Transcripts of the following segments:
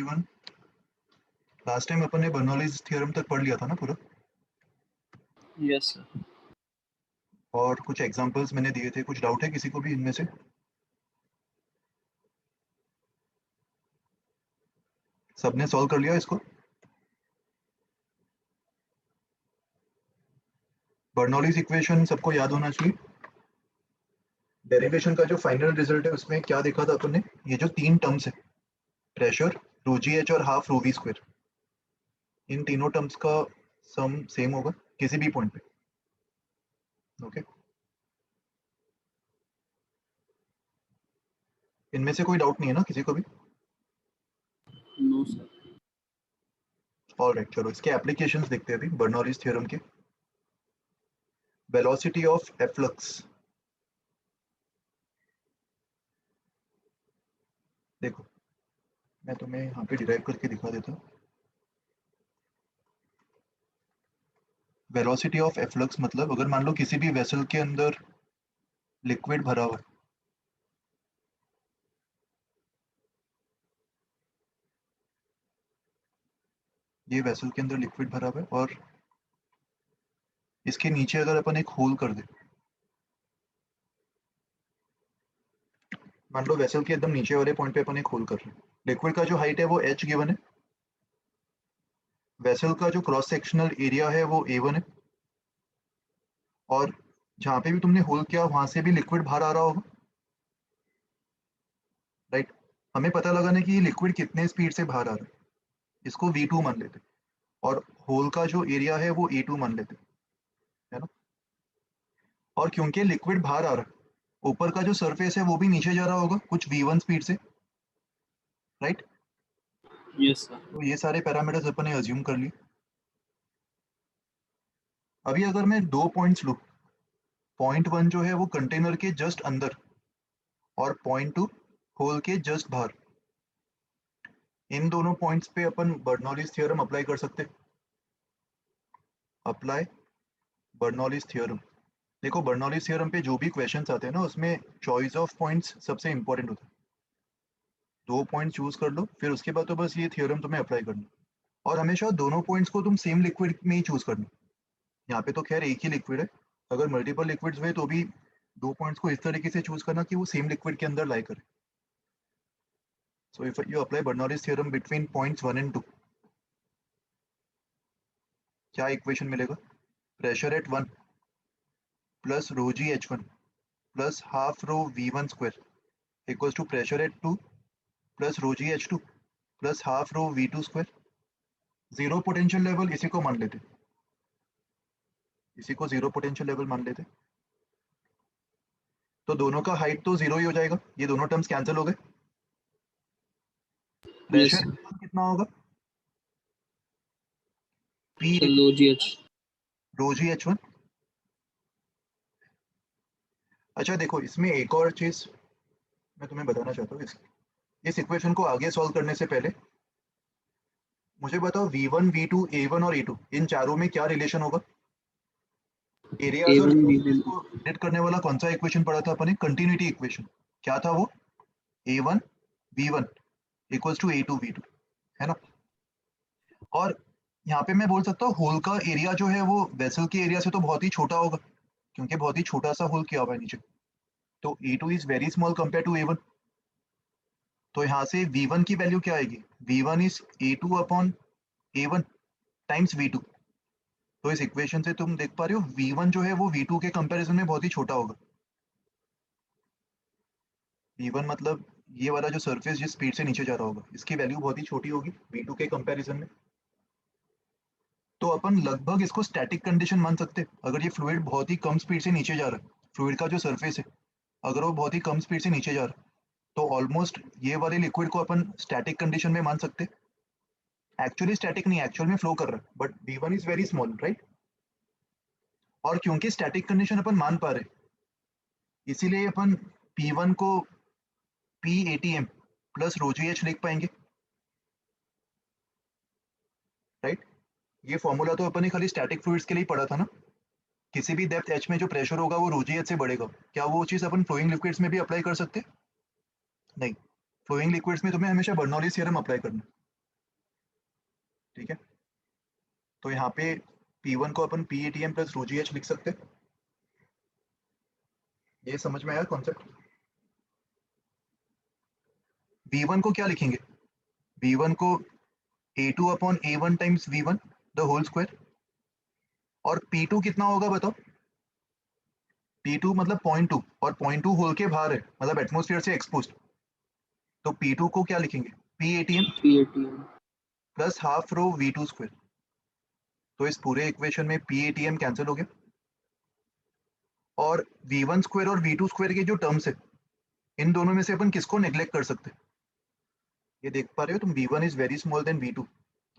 Everyone, last time अपन ने Bernoulli's theorem तक पढ़ लिया था ना पूरा। Yes sir. और कुछ एग्जांपल्स मैंने दिए थे। कुछ डाउट है किसी को भी इनमें से? सबने सॉल्व कर लिया इसको? बर्नौलीज इक्वेशन सबको याद होना चाहिए। डेरिवेशन का जो फाइनल रिजल्ट है उसमें क्या देखा था अपन ने? ये जो तीन टर्म्स है, प्रेशर, रो जी एच और हाफ रो वी स्क्वायर, इन तीनों टर्म्स का सम सेम होगा किसी भी पॉइंट पे। ओके, इनमें से कोई डाउट नहीं है ना किसी को भी? No sir. ऑलराइट, चलो इसके एप्लीकेशंस देखते हैं अभी बर्नौलीज थ्योरम के। वेलोसिटी ऑफ एफ्लक्स, देखो मैं तुम्हें यहाँ पे डिराइव करके दिखा देता हूँ। वेलोसिटी ऑफ एफ्लक्स मतलब अगर मान लो किसी भी वेसल के अंदर लिक्विड भरा हुआ है, ये वेसल के अंदर लिक्विड भरा हुआ है और इसके नीचे अगर अपन एक होल कर दे, मान लो वेसल के एकदम नीचे वाले पॉइंट पे अपन एक होल कर रहे हैं, लिक्विड का जो हाइट है वो h गिवन है, वेसल का जो क्रॉस सेक्शनल एरिया है वो a1 है, और जहां पे भी तुमने होल किया वहां से भी लिक्विड बाहर आ रहा होगा, राइट? हमें पता लगाना कि ये लिक्विड कितने स्पीड से बाहर आ रहा है, इसको v2 मान लेते हैं, और होल का जो एरिया है वो a2 मान लेते हैं, है ना? और क्योंकि लिक्विड बाहर आ रहा है, ऊपर का जो सरफेस है वो भी नीचे जा रहा होगा कुछ v1 स्पीड से, राइट? Yes sir. तो ये सारे पैरामीटर्स अपन ने अज्यूम कर लिए। अभी अगर मैं दो पॉइंट्स लूँ, पॉइंट वन जो है वो कंटेनर के जस्ट अंदर और पॉइंट टू होल के जस्ट बाहर, इन दोनों पॉइंट्स पे अपन बर्नौलीज थ्योरम अप्लाई कर सकते हैं। Apply Bernoulli's theorem. देखो बर्नौलीज थ्योरम पे जो भी क्वेश्चंस आते हैं ना उसमें चॉइस ऑफ पॉइंट्स सबसे इंपॉर्टेंट होता है। दो पॉइंट चूज कर लो, फिर उसके बाद तो बस ये थ्योरम तुम्हें अप्लाई करना, और हमेशा दोनों पॉइंट्स को तुम सेम लिक्विड में ही चूज करना। यहाँ पे तो खैर एक ही लिक्विड है, अगर मल्टीपल लिक्विड्स हुए तो भी दो पॉइंट्स को इस तरीके से चूज करना कि वो सेम लिक्विड के अंदर लाई करे। So if you apply Bernoulli's theorem between points 1 and 2, क्या इक्वेशन मिलेगा? Pressure at 1 plus rho g h 1 plus half rho v one square equals to pressure at 2 plus rho g h 2 plus half rho v two square. Zero potential level इसी को मान लेते, इसी को zero potential level मान लेते, तो दोनों का हाइट तो जीरो ही हो जाएगा, ये दोनों टर्म्स कैंसिल हो गए। Yes pressure sir. कितना होगा? पी सर लो जी एच। रो जी एच 1। अच्छा देखो इसमें एक और चीज मैं तुम्हें बताना चाहता हूँ, इस इक्वेशन को आगे सॉल्व करने से पहले मुझे बताओ V1, V2, A1 और A2 इन चारों में क्या रिलेशन होगा? एरियाज और A1 वेलोसिटीज B1। को रिलेट करने वाला कौन सा इक्वेशन पढ़ा था अपने? Continuity equation. क्या था वो? A1 V1 equals to A2 V2, है ना? और यहाँ पे मैं बोल सकता हूँ होल का एरिया जो है वो वेसल के एरिया से तो बहुत ही छोटा होगा, क्योंकि बहुत ही छोटा सा होल किया हुआ है नीचे, तो A2 is very small compare to A1। तो यहाँ से V1 की वैल्यू क्या आएगी? V1 is A2 upon A1 times V2। तो इस इक्वेशन से तुम देख पा रहे हो V1 जो है वो V2 के कंपैरिजन में बहुत ही छोटा होगा। V1 मतलब ये वाला जो सरफेस जिस स्पीड से नीचे जा रहा होगा, इसकी वैल्यू बहुत ही छोटी होगी V2 के कंपैरिजन में। तो अपन लगभग इसको स्टैटिक कंडीशन मान सकते हैं। अगर ये फ्लूइड बहुत ही कम स्पीड से नीचे जा रहा है, फ्लूइड का जो सरफेस है अगर वो बहुत ही कम स्पीड से नीचे जा रहा है, तो ऑलमोस्ट ये वाले लिक्विड को अपन स्टैटिक कंडीशन में मान सकते हैं। एक्चुअली स्टैटिक नहीं, एक्चुअल में फ्लो कर रहा है, but V1 is very small, right? और क्योंकि स्टैटिक कंडीशन अपन मान पा रहे, इसीलिए अपन P1 को P ATM plus rho g H लिख पाएंगे, राइट? ये फॉर्मूला तो अपन ने खाली स्टैटिक फ्लूइड्स के लिए पढ़ा था ना। किसी भी डेप्थ एच में जो प्रेशर होगा वो रो जी एच से बढ़ेगा। क्या वो चीज अपन फ्लोइंग लिक्विड्स में भी अप्लाई कर सकते? नहीं, फ्लोइंग लिक्विड्स में तुम्हें हमेशा बर्नौलीज थ्योरम अप्लाई करना है। ठीक है, तो यहाँ पे P1 को अपन PATM प्लस ρGH लिख सकते हैं। ये समझ में आया कॉन्सेप्ट? V1 को क्या लिखेंगे? V1 को A2 upon A1 times V1 the whole square, और P2 कितना होगा बताओ? P2 मतलब 0.2, और 0.2 होल के बाहर है, मतलब एटमोस्फेयर से एक्सपोज्ड, तो P2 को क्या लिखेंगे? PATM PATM। Plus half rho V2 square. तो इस पूरे इक्वेशन में PATM कैंसिल हो गया, और V1 स्क्वायर और V2 स्क्वायर के जो टर्म्स है, इन दोनों में से अपन किसको नेग्लेक्ट कर सकते हैं? ये देख पा रहे हो तुम, V1 is very small then V2,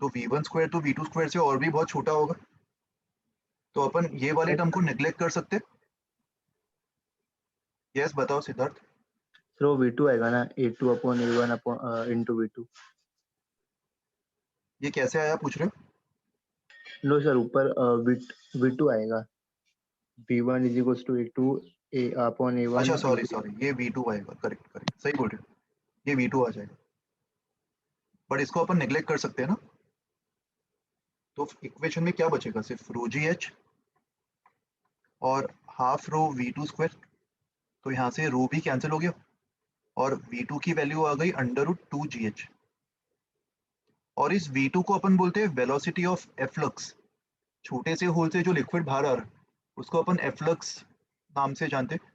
तो V1 स्क्वायर तो V2 स्क्वायर से और भी बहुत छोटा होगा, तो अपन ये वाले टर्म को नेग्लेक्ट कर सकते हैं। यस बताओ सिद्धार्थ। सर वो V2 आएगा ना, A2 upon A1 upon into V2। ये कैसे आया पूछ रहे हो? नो सर, ऊपर V2 आएगा, V1 is equal to A2 upon A1 अच्छा सॉरी इंटू। सॉरी, ये V2 आएगा, करेक्ट करेक्ट, सही बोल रहे हो, ये V2 आ जाएगा, बट इसको अपन नेग्लेक्ट कर सकते हैं ना, तो इक्वेशन में क्या बचेगा? सिर्फ रो जी एच और हाफ रो V2 स्क्वायर, तो यहाँ से रो भी कैंसिल हो गया, और V2 की वैल्यू आ गई √2GH, और इस V2 को अपन बोलते हैं वेलोसिटी ऑफ एफ्लक्स। छोटे से होल से जो लिक्विड बाहर आ रहा है उसको अपन एफ्लक्स नाम से जानते हैं,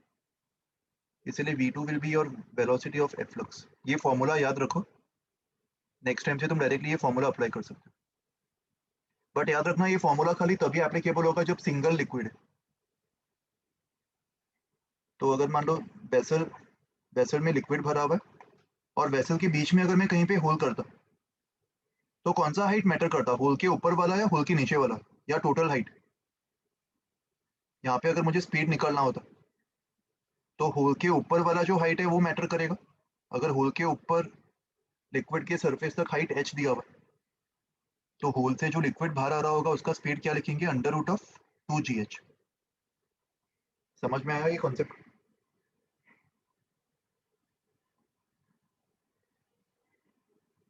इसलिए V2 will be your velocity of efflux. ये फॉर्मूला याद रखो, नेक्स्ट टाइम से तुम डायरेक्टली ये फॉर्मूला अप्लाई कर सकते हो, बट याद रखना ये फॉर्मूला खाली तभी एप्लीकेबल होगा जब सिंगल लिक्विड है। तो अगर मान लो वेसल वेसल में लिक्विड भरा हुआ है, और वेसल के बीच में अगर मैं कहीं पे होल करता, तो कौन सा हाइट मैटर करता? होल के ऊपर वाला या होल के नीचे वाला, या टोटल हाइट? यहाँ पे अगर मुझे स्पीड निकालना होता, तो होल के ऊपर वाला जो हाइट है वो मैटर करेगा। अगर होल के ऊपर लिक्विड के सरफेस तक हाइट h दिया हुआ है, तो होल से जो लिक्विड बाहर आ रहा होगा उसका स्पीड क्या लिखेंगे? √2GH। समझ में आया ये कॉन्सेप्ट?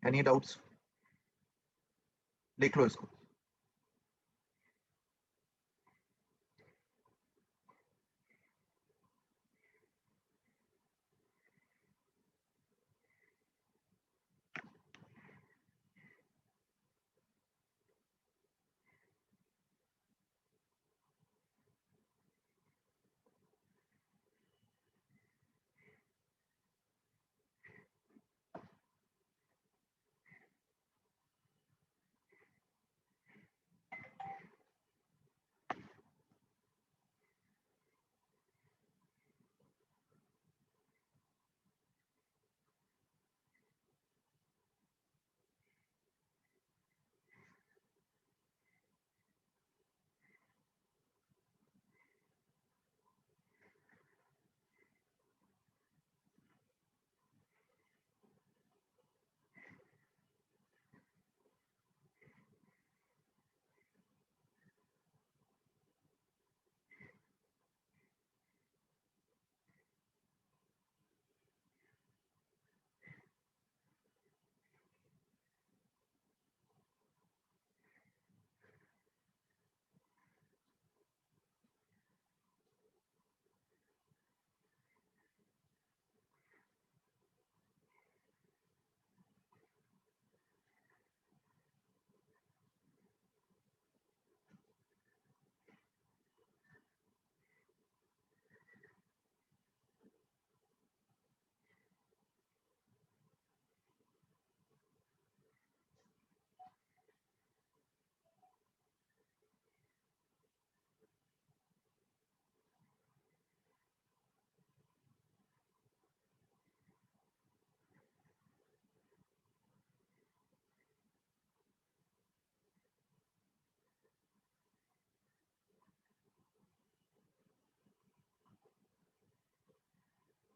Any doubts? लिख लो इसको।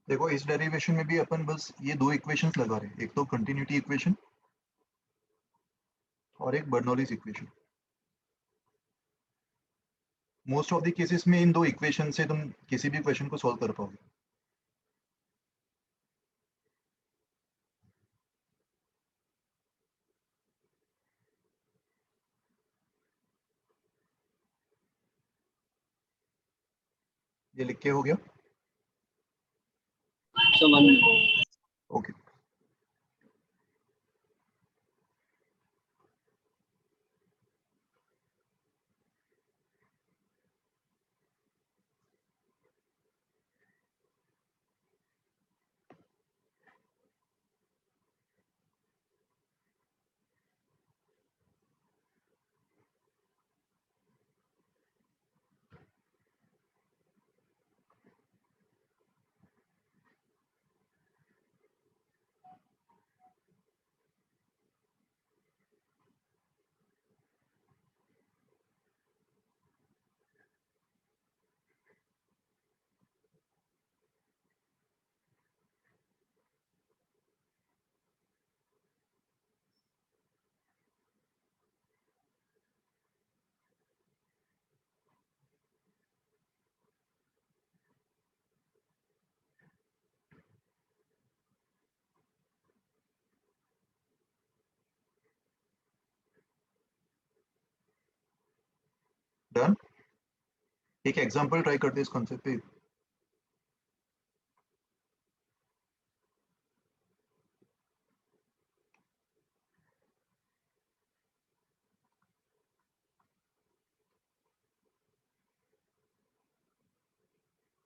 देखो इस डेरिवेशन में भी अपन बस ये दो इक्वेशंस लगा रहे हैं, एक तो कंटिन्यूटी इक्वेशन और एक Bernoulli's equation. Most of the cases में इन दो इक्वेशन से तुम किसी भी क्वेश्चन को सॉल्व कर पाओगे। ये लिख के हो गया? Sir 1 minute. ओके। डन। एक एग्जांपल ट्राई करते हैं इस कॉन्सेप्ट पे।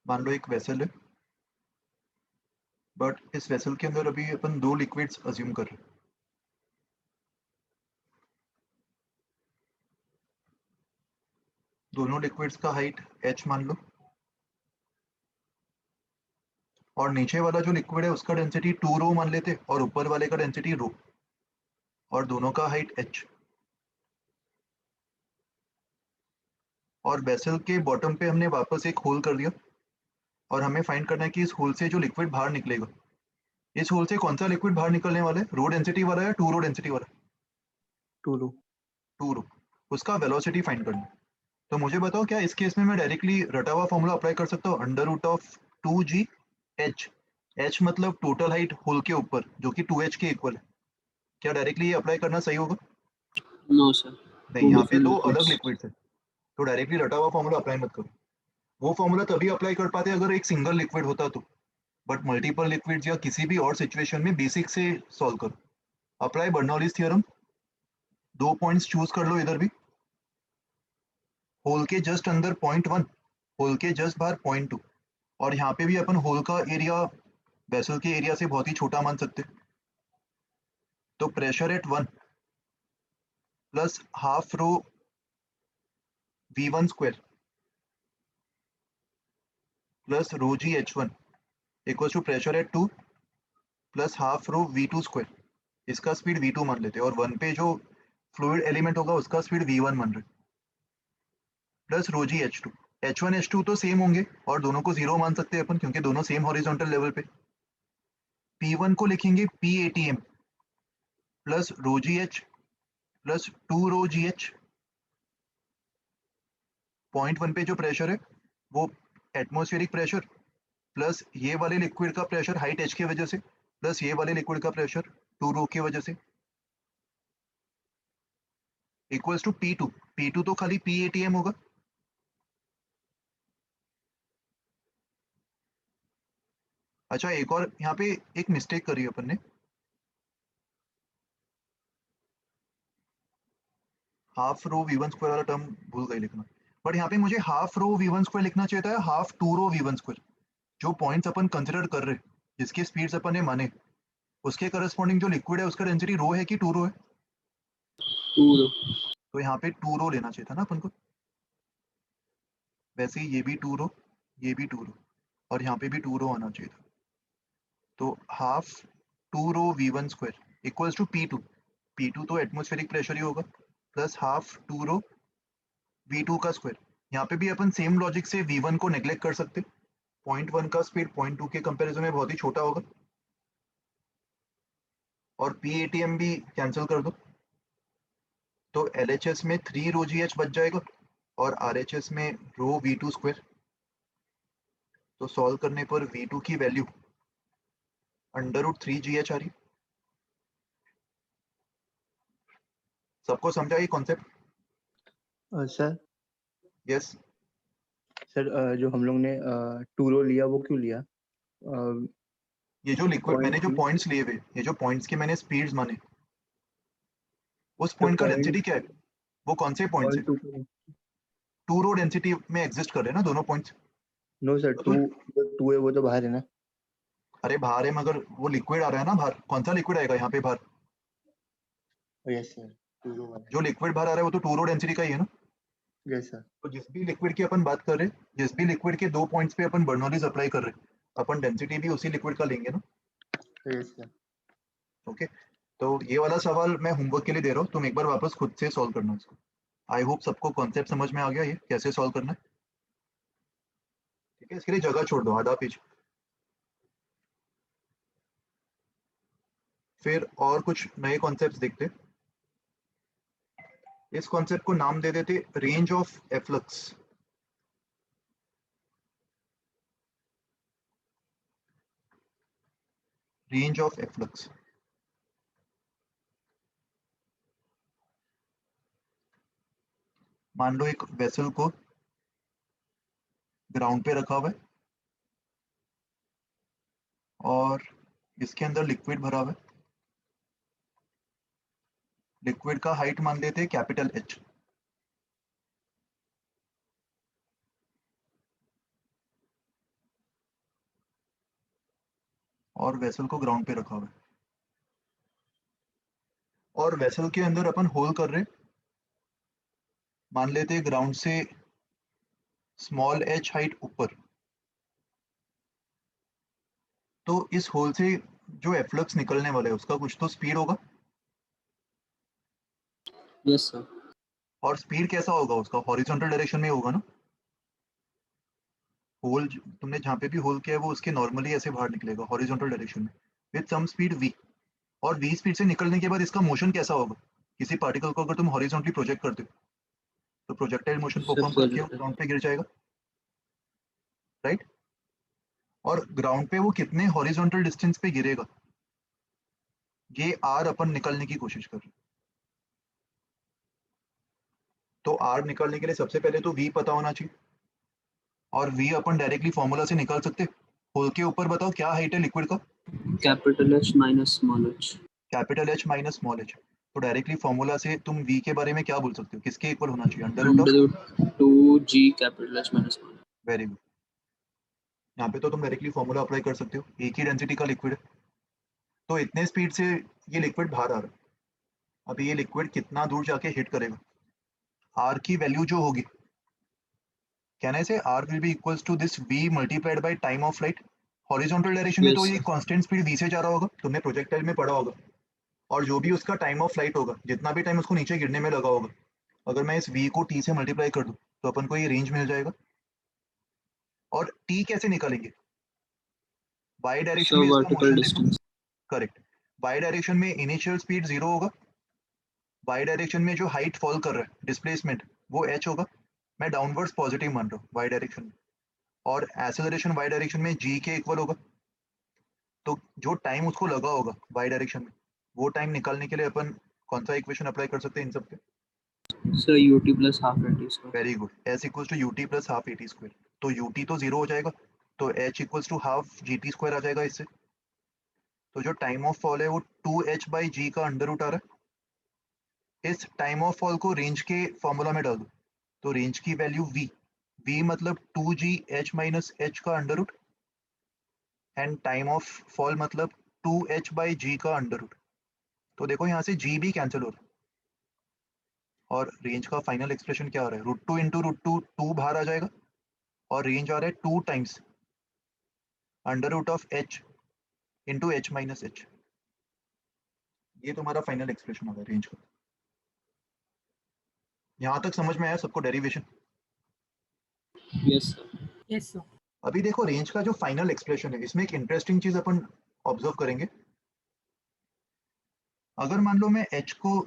मान लो एक वेसल है, बट इस वेसल के अंदर अभी अपन 2 लिक्विड्स अज्यूम कर रहे हैं। दोनों लिक्विड्स का हाइट h मान लो, और नीचे वाला जो लिक्विड है उसका डेंसिटी 2 रो मान लेते, और ऊपर वाले का डेंसिटी रो, और दोनों का हाइट h। और वेसल के बॉटम पे हमने वापस एक होल कर दिया, और हमें फाइंड करना है कि इस होल से जो लिक्विड बाहर निकलेगा, इस होल से कौन सा लिक्विड बाहर निकलने वाला है, रो डेंसिटी वाला या 2 रो डेंसिटी वाला? 2 रो। 2 रो। उसका वेलोसिटी फाइंड करना है। तो मुझे बताओ, क्या इस केस में मैं डायरेक्टली रटा हुआ फॉर्मूला अप्लाई कर सकता हूँ, under root of 2g h। h मतलब टोटल हाइट होल के ऊपर, जो कि 2h के इक्वल है। क्या डायरेक्टली ये अप्लाई करना सही होगा? नो सर, नहीं, 2 यहाँ पे डिफरेंट 2 अलग लिक्विड्स। लिक्विड्स है, तो डायरेक्टली रटा हुआ फॉर्मूला अप्लाई मत करो। वो फॉर्मूला तभी अप्लाई कर पाते अगर एक सिंगल लिक्विड होता तो, बट मल्टीपल लिक्विड्स या किसी भी और सिचुएशन में बेसिक से सॉल्व करो। Apply Bernoulli's theorem. 2 points choose कर लो इधर भी, होल के जस्ट अंदर 0.1, होल के जस्ट बाहर 0.2, और यहाँ पे भी अपन होल का एरिया वेसल के एरिया से बहुत ही छोटा मान सकते। तो pressure at 1 plus half rho v1 square plus rho g h1 equal to pressure at 2 plus half rho v2 square. इसका स्पीड v2 मान लेते हैं, और 1 पे जो फ्लूइड एलिमेंट होगा उसका स्पीड v1 मान रहे, प्लस रो जी h2। h1 h2 तो सेम होंगे, और दोनों को 0 मान सकते हैं अपन, क्योंकि दोनों सेम हॉरिजॉन्टल लेवल पे। p1 को लिखेंगे patm प्लस रो जी h प्लस 2 रो जी h। 0.1 पे जो प्रेशर है वो एटमॉस्फेरिक प्रेशर, प्लस ये वाले लिक्विड का प्रेशर हाइट h की वजह से, प्लस ये वाले लिक्विड का प्रेशर 2 रो की वजह से, इक्वल्स टू P2। P2 तो खाली PATM होगा। अच्छा, एक और यहाँ पे एक मिस्टेक करी अपन ने, हाफ रो v1 स्क्वायर वाला टर्म भूल गए लिखना। बट यहाँ पे मुझे हाफ रो v1 स्क्वायर लिखना चाहिए था, हाफ 2 रो v1 स्क्वायर। जो पॉइंट्स अपन कंसिडर कर रहे हैं, जिसके स्पीड्स अपन ने माने, उसके करस्पॉन्डिंग जो लिक्विड है उसका डेंसिटी रो है कि 2 रो है? 2 रो। तो यहाँ पे 2 रो लेना चाहिए था ना अपन को। वैसे ही ये भी 2 रो, ये भी 2 रो, और यहाँ पे भी 2 रो आना चाहिए था। तो half 2 rho v1 square equals to P2। P2 तो एटमॉस्फेरिक प्रेशर ही होगा, प्लस हाफ 2 रो v2 का स्क्वायर। यहाँ पे भी अपन सेम लॉजिक से v1 को नेग्लेक्ट कर सकते। 0.1 का स्पीड 0.2 के कंपैरिजन में बहुत ही छोटा होगा, और PATM भी कैंसिल कर दो, तो LHS में 3 रो GH बच जाएगा, और RHS में रो v2 स्क्वायर। तो सॉल्व करने पर v2 की वैल्यू अंडर रूट 3GH आ रही। सबको समझा ये कॉन्सेप्ट? Sir yes. सर जो हम लोग ने टू रो लिया वो क्यों लिया? ये जो लिक्विड मैंने जो पॉइंट पॉइंट्स लिए हुए, ये जो पॉइंट्स के मैंने स्पीड्स माने, उस तो पॉइंट का पॉइंट डेंसिटी क्या है? वो कौन से पॉइंट्स है? Point two. Two rho density में एग्जिस्ट कर रहे हैं ना दोनों पॉइंट्स। नो सर, तो टू तुम, टू है वो तो बाहर है ना। अरे बाहर है मगर वो लिक्विड आ रहा है ना बाहर, कौन सा लिक्विड आएगा यहाँ पे बाहर? यस सर, टू रो वाला। जो लिक्विड बाहर आ रहा है वो तो टू रो डेंसिटी का ही है ना। Yes sir. तो जिस भी लिक्विड की अपन बात कर रहे हैं, जिस भी लिक्विड के 2 पॉइंट्स पे अपन बर्नौलीज अप्लाई कर रहे हैं, अपन डेंसिटी भी उसी लिक्विड का लेंगे ना। Yes sir. ओके, तो ये वाला सवाल मैं होमवर्क के लिए दे रहा हूँ, तुम एक बार वापस खुद से सॉल्व करना इसको। आई होप सबको कॉन्सेप्ट समझ में आ गया, ये कैसे सॉल्व करना है। ठीक है, इसके लिए जगह छोड़ दो, आधा पेज। फिर और कुछ नए कॉन्सेप्ट्स देखते। इस कॉन्सेप्ट को नाम दे देते range of efflux. Range of efflux. मान लो एक वेसल को ग्राउंड पे रखा हुआ है और इसके अंदर लिक्विड भरा हुआ है। लिक्विड का हाइट मान लेते हैं कैपिटल एच। और वेसल को ग्राउंड पे रखा हुआ है और वेसल के अंदर अपन होल कर रहे हैं, मान लेते हैं ग्राउंड से स्मॉल एच हाइट ऊपर। तो इस होल से जो एफ्लक्स निकलने वाला है उसका कुछ तो स्पीड होगा। Yes sir. और स्पीड कैसा होगा उसका? हॉरिजॉन्टल डायरेक्शन में होगा ना। होल तुमने जहाँ पे भी होल किया है वो उसके नॉर्मली ऐसे बाहर निकलेगा हॉरिजॉन्टल डायरेक्शन में विद सम स्पीड v। और v स्पीड से निकलने के बाद इसका मोशन कैसा होगा? किसी पार्टिकल को अगर तुम हॉरिजॉन्टली प्रोजेक्ट करते हो तो प्रोजेक्टाइल मोशन सर परफॉर्म करके वो सर ग्राउंड पे गिर जाएगा, राइट। और ग्राउंड पे वो कितने हॉरिजॉन्टल डिस्टेंस पे गिरेगा, ये r अपन निकालने की कोशिश कर रहे हैं। तो r निकालने के लिए सबसे पहले तो v पता होना चाहिए, और v अपन डायरेक्टली फॉर्मूला से निकाल सकते हैं। होल के ऊपर बताओ क्या हाइट है लिक्विड का? Capital h minus small H. Capital h minus small H. तो डायरेक्टली फॉर्मूला से तुम v के बारे में क्या बोल सकते हो? किसके इक्वल होना चाहिए? Under root of. Under root two g capital h minus small. Very good. यहाँ पे तो तुम डायरेक्टली फॉर्मूला अप्लाई कर सकते हो, एक ही डेंसिटी का लिक्विड है। तो इतने स्पीड से ये लिक्विड बाहर आ रहा है। अभी ये लिक्विड कितना दूर जाके हिट करेगा? आर की वैल्यू जो होगी, can I say R will be equals to this v multiplied by time of light. Horizontal direction में तो यस ये सर। कांस्टेंट स्पीड v से जा रहा होगा, तुमने प्रोजेक्टाइल में पढ़ा होगा। और जो भी उसका टाइम ऑफ फ्लाइट होगा, जितना भी टाइम उसको नीचे गिरने में लगा होगा, अगर मैं इस v को t से मल्टीप्लाई कर दूं तो अपन को ये रेंज मिल जाएगा। और t कैसे निकालेंगे? बाई डायरेक्शन सर में इसका वर्टिकल मोशन देखो। डिस्टेंस। करेक्ट। बाई डायरेक्शन में इनिशियल स्पीड 0 होगा, बाई डायरेक्शन में जो हाइट फॉल कर रहा है डिस्प्लेसमेंट वो h होगा। मैं डाउनवर्ड्स पॉजिटिव मान रहा हूँ बाई डायरेक्शन में। और एसेलरेशन बाई डायरेक्शन में g के इक्वल होगा। तो जो टाइम उसको लगा होगा बाई डायरेक्शन में, वो टाइम निकालने के लिए अपन कौन सा इक्वेशन अप्लाई कर सकते हैं इन सब पे? Sir u t plus half a t square. Very good, s equals to u t plus half a t square. तो यूटी तो 0 हो जाएगा, तो h equals to half g t square आ जाएगा इससे। तो जो टाइम ऑफ फॉल है वो 2h बाई जी का अंडर रूट आ रहा है। इस टाइम ऑफ फॉल को रेंज के फॉर्मूला में डाल दो, तो रेंज की वैल्यू v मतलब 2g h माइनस h का under root, and time of fall मतलब 2h बाई जी का अंडर रूट। तो देखो यहाँ से g भी कैंसिल हो रहा है, और रेंज का फाइनल एक्सप्रेशन क्या आ रहा है? √2 इंटू √2, 2 बाहर आ जाएगा, और रेंज आ रहा है 2 times under root of h into h minus h। ये तुम्हारा फाइनल एक्सप्रेशन होगा रेंज का। यहाँ तक समझ में आया सबको derivation? Yes sir. Yes, sir. अभी देखो रेंज का जो फाइनल एक्सप्रेशन है, इसमें एक इंटरेस्टिंग चीज अपन ऑब्जर्व करेंगे। अगर मान लो मैं h को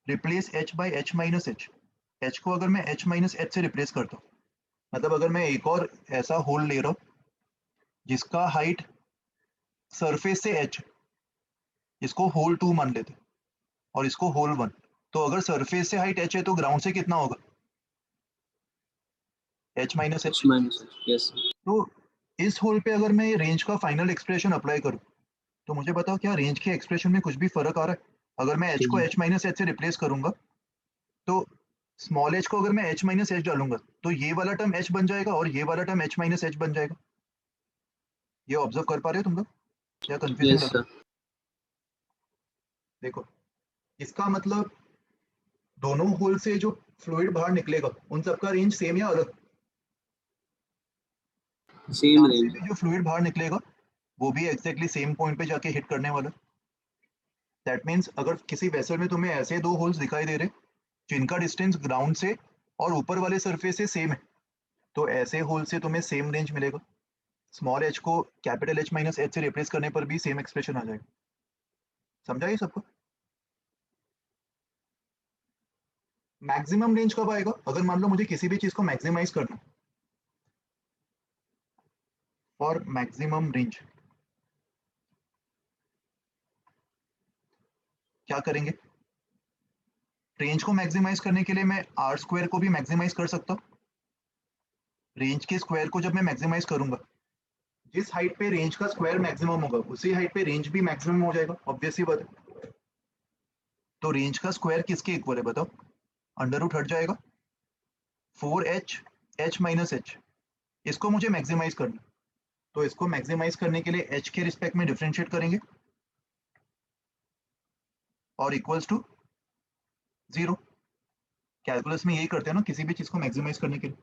replace h by h minus h को अगर मैं h माइनस h से रिप्लेस करता हूँ, मतलब अगर मैं एक और ऐसा होल ले रहा हूँ जिसका हाइट सरफेस से h, इसको होल 2 मान लेते हैं और इसको होल 1। तो अगर सरफेस से हाइट h है तो ग्राउंड से कितना होगा? h minus H h। minus H. Yes, sir. तो इस होल पे अगर मैं ये रेंज का फाइनल एक्सप्रेशन अप्लाई करूं तो मुझे बताओ क्या रेंज के एक्सप्रेशन में कुछ भी फर्क आ रहा है? अगर मैं h को h माइनस h से रिप्लेस करूंगा तो स्मॉल h को अगर मैं h माइनस h डालूंगा तो ये वाला टर्म h बन जाएगा और ये वाला टर्म h माइनस h बन जाएगा। ये ऑब्जर्व कर पा रहे हो तुम लोग क्या कंफ्यूजिंग Yes, लग रहा sir. है? देखो इसका मतलब दोनों होल से जो फ्लूइड बाहर निकलेगा उन सबका रेंज सेम या अलग? Same यहाँ से range. भी जो फ्लूइड बाहर निकलेगा वो भी एग्जैक्टली सेम पॉइंट पे जाके हिट करने वाला। दैट मीन्स अगर किसी वेसल में तुम्हें ऐसे दो होल्स दिखाई दे रहे जिनका डिस्टेंस ग्राउंड से और ऊपर वाले सरफेस से सेम है तो ऐसे होल से तुम्हें सेम रेंज मिलेगा। स्मॉल एच को कैपिटल एच माइनस एच से रिप्लेस करने पर भी सेम एक्सप्रेशन आ जाएगा। समझा ये सबको? मैक्सिमम रेंज कब आएगा? अगर मान लो मुझे किसी भी चीज को मैक्सिमाइज करना है। और मैक्सिमम रेंज क्या करेंगे? रेंज को मैक्सिमाइज करने के लिए मैं आर स्क्वायर को भी मैक्सिमाइज कर सकता हूँ। रेंज के स्क्वायर को जब मैं मैक्सिमाइज करूंगा जिस हाइट पे रेंज का स्क्वायर मैक्सिमम होगा उसी हाइट पे रेंज भी मैक्सिमम हो जाएगा। ऑब्वियसली बात है। तो रेंज का स्क्वायर किसके इक्वल है बताओ? अंडर रूट हट जाएगा 4h h माइनस h। इसको मुझे मैक्सिमाइज करना तो इसको मैक्सिमाइज करने के लिए h के रिस्पेक्ट में डिफरेंशिएट करेंगे और इक्वल्स टू 0। कैलकुलस में यही करते हैं ना किसी भी चीज को मैक्सिमाइज करने के लिए।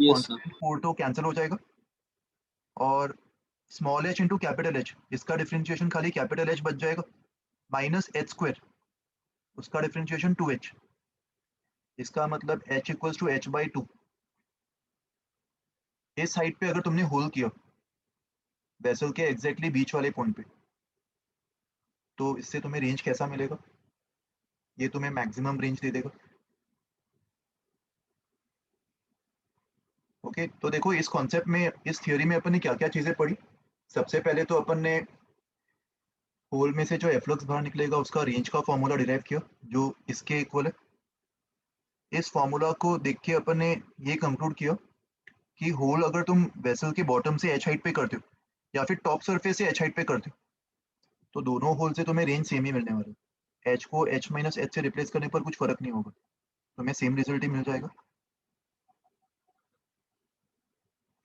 Yes, sir. कॉन्स्टेंट 4 तो कैंसिल हो जाएगा और small h into capital h इसका डिफरेंशिएशन खाली कैपिटल h बच जाएगा माइनस h स्क्वायर उसका डिफरेंशिएशन 2h। इसका मतलब h equals to h by 2। इस साइड पे अगर तुमने होल किया वेसल के एग्जैक्टली बीच वाले पॉइंट पे तो इससे तुम्हें रेंज कैसा मिलेगा? ये तुम्हें मैक्सिमम रेंज दे देगा। ओके तो देखो इस कॉन्सेप्ट में इस थियोरी में अपन ने क्या क्या चीजें पढ़ी। सबसे पहले तो अपन ने होल में से जो एफ्लक्स बाहर निकलेगा उसका रेंज का फॉर्मूला डिराइव किया जो इसके इक्वल है। इस फॉर्मूला को देख के अपन ने ये कंक्लूड किया कि होल अगर तुम वेसल के बॉटम से एच हाइट पे करते हो या फिर टॉप सरफेस से एच हाइट पे करते हो तो दोनों होल से तुम्हें रेंज सेम ही मिलने वाला है। एच को एच माइनस एच से रिप्लेस करने पर कुछ फर्क नहीं होगा तुम्हें सेम रिजल्ट ही मिल जाएगा।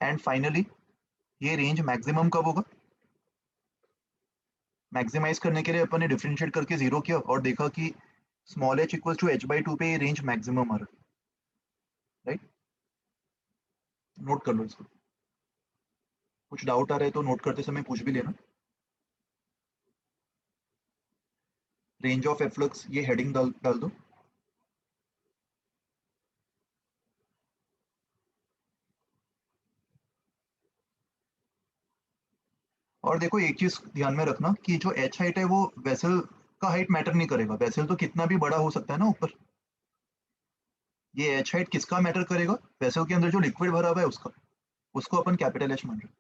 एंड फाइनली ये रेंज मैक्सिमम कब होगा? मैक्सिमाइज करने के लिए अपन ने डिफरेंशिएट करके जीरो किया और देखा कि small h equal to h by 2 पे ये रेंज मैक्सिमम आ रहा है। राइट? नोट कर लो इसको। कुछ डाउट आ रहा है तो नोट करते समय पूछ भी लेना। रेंज ऑफ एफ्लक्स ये हेडिंग डाल डाल दो। और देखो एक चीज ध्यान में रखना कि जो एच हाइट है वो वेसल का हाइट मैटर नहीं करेगा। वेसल तो कितना भी बड़ा हो सकता है ना ऊपर। ये एच हाइट किसका मैटर करेगा? वेसल के अंदर जो लिक्विड भरा हुआ है उसका। उसको अपन कैपिटल एच मान रहे हैं।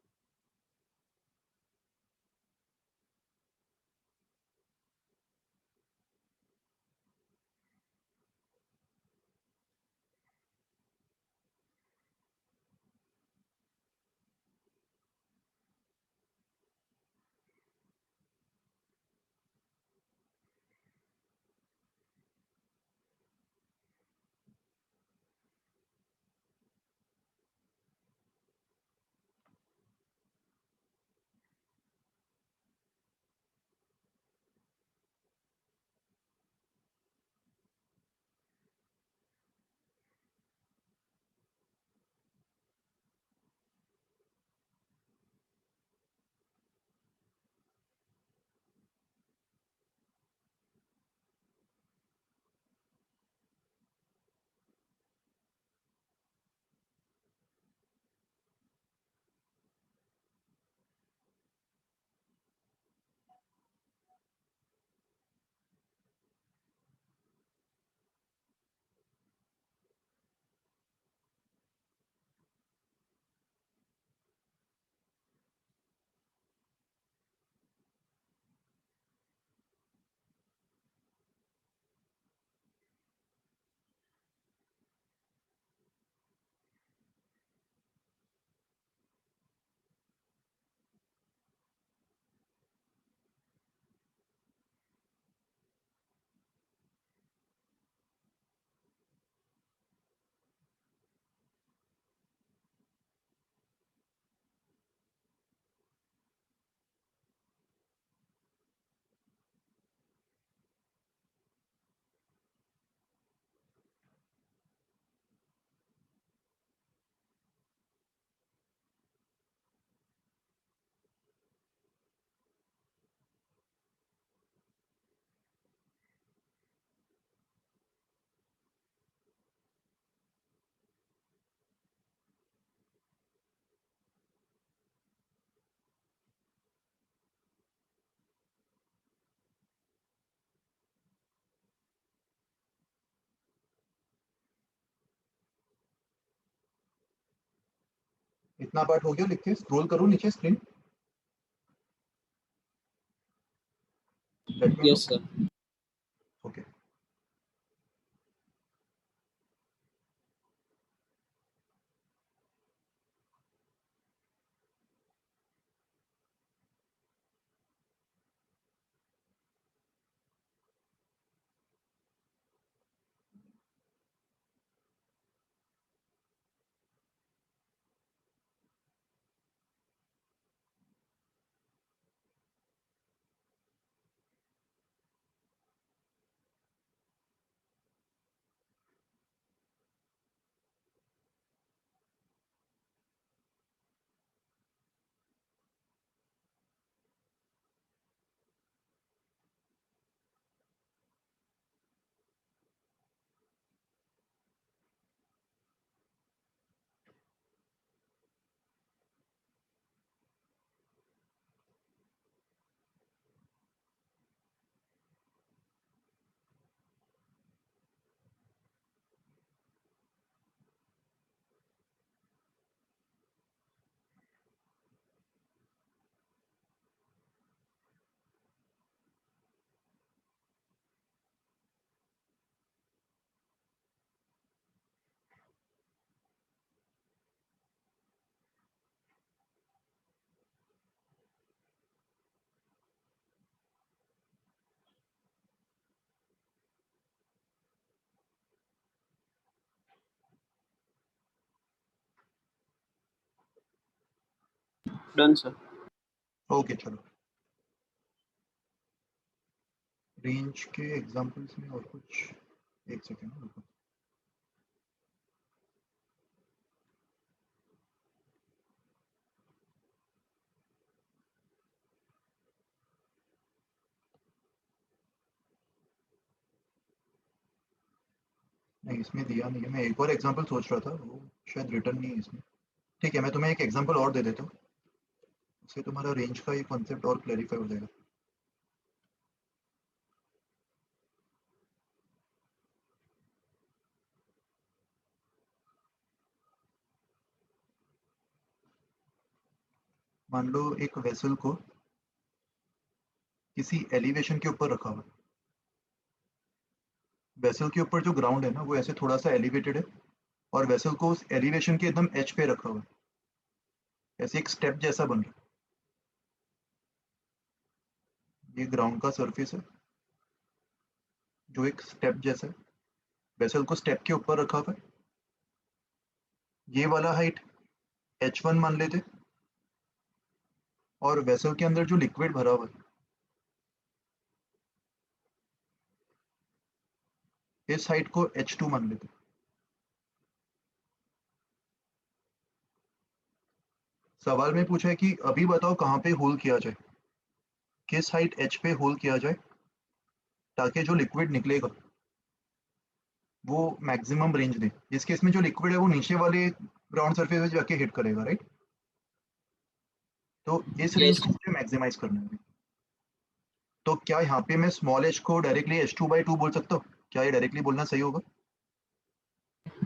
इतना पार्ट हो गया लिख के, स्क्रॉल करो नीचे screen. Let me know. Yes, sir. Okay, Done, sir. Okay चलो। रेंज के एग्जांपल्स में और कुछ, एक सेकेंड रुको। नहीं इसमें दिया नहीं है, मैं एक और एग्जांपल सोच रहा था, वो शायद रिटर्न नहीं है इसमें। ठीक है, मैं तुम्हें एक एग्जांपल और दे देता हूँ, उससे तुम्हारा रेंज का ये कॉन्सेप्ट और क्लैरिफाई हो जाएगा। मान लो एक वेसल को किसी एलिवेशन के ऊपर रखा हुआ है। वेसल के ऊपर जो ग्राउंड है ना, वो ऐसे थोड़ा सा एलिवेटेड है, और वेसल को उस एलिवेशन के एकदम एज पे रखा हुआ है, ऐसे एक स्टेप जैसा बन रहा है। ये ग्राउंड का सरफेस है जो एक स्टेप जैसा है, वेसल को स्टेप के ऊपर रखा हुआ है। ये वाला हाइट h1 मान लेते, और वेसल के अंदर जो लिक्विड भरा हुआ है, इस हाइट को h2 मान लेते। सवाल में पूछा है कि अभी बताओ कहाँ पे होल किया जाए, किस हाइट h पे होल किया जाए ताकि जो लिक्विड निकलेगा वो मैक्सिमम रेंज दे। इस केस में जो लिक्विड है वो नीचे वाले ग्राउंड सरफेस पे जाके हिट करेगा, राइट। तो इस रेंज Yes. को मुझे मैक्सिमाइज करना है। तो क्या यहाँ पे मैं स्मॉल h को डायरेक्टली h2/2 बोल सकता हूँ? क्या ये डायरेक्टली बोलना सही होगा?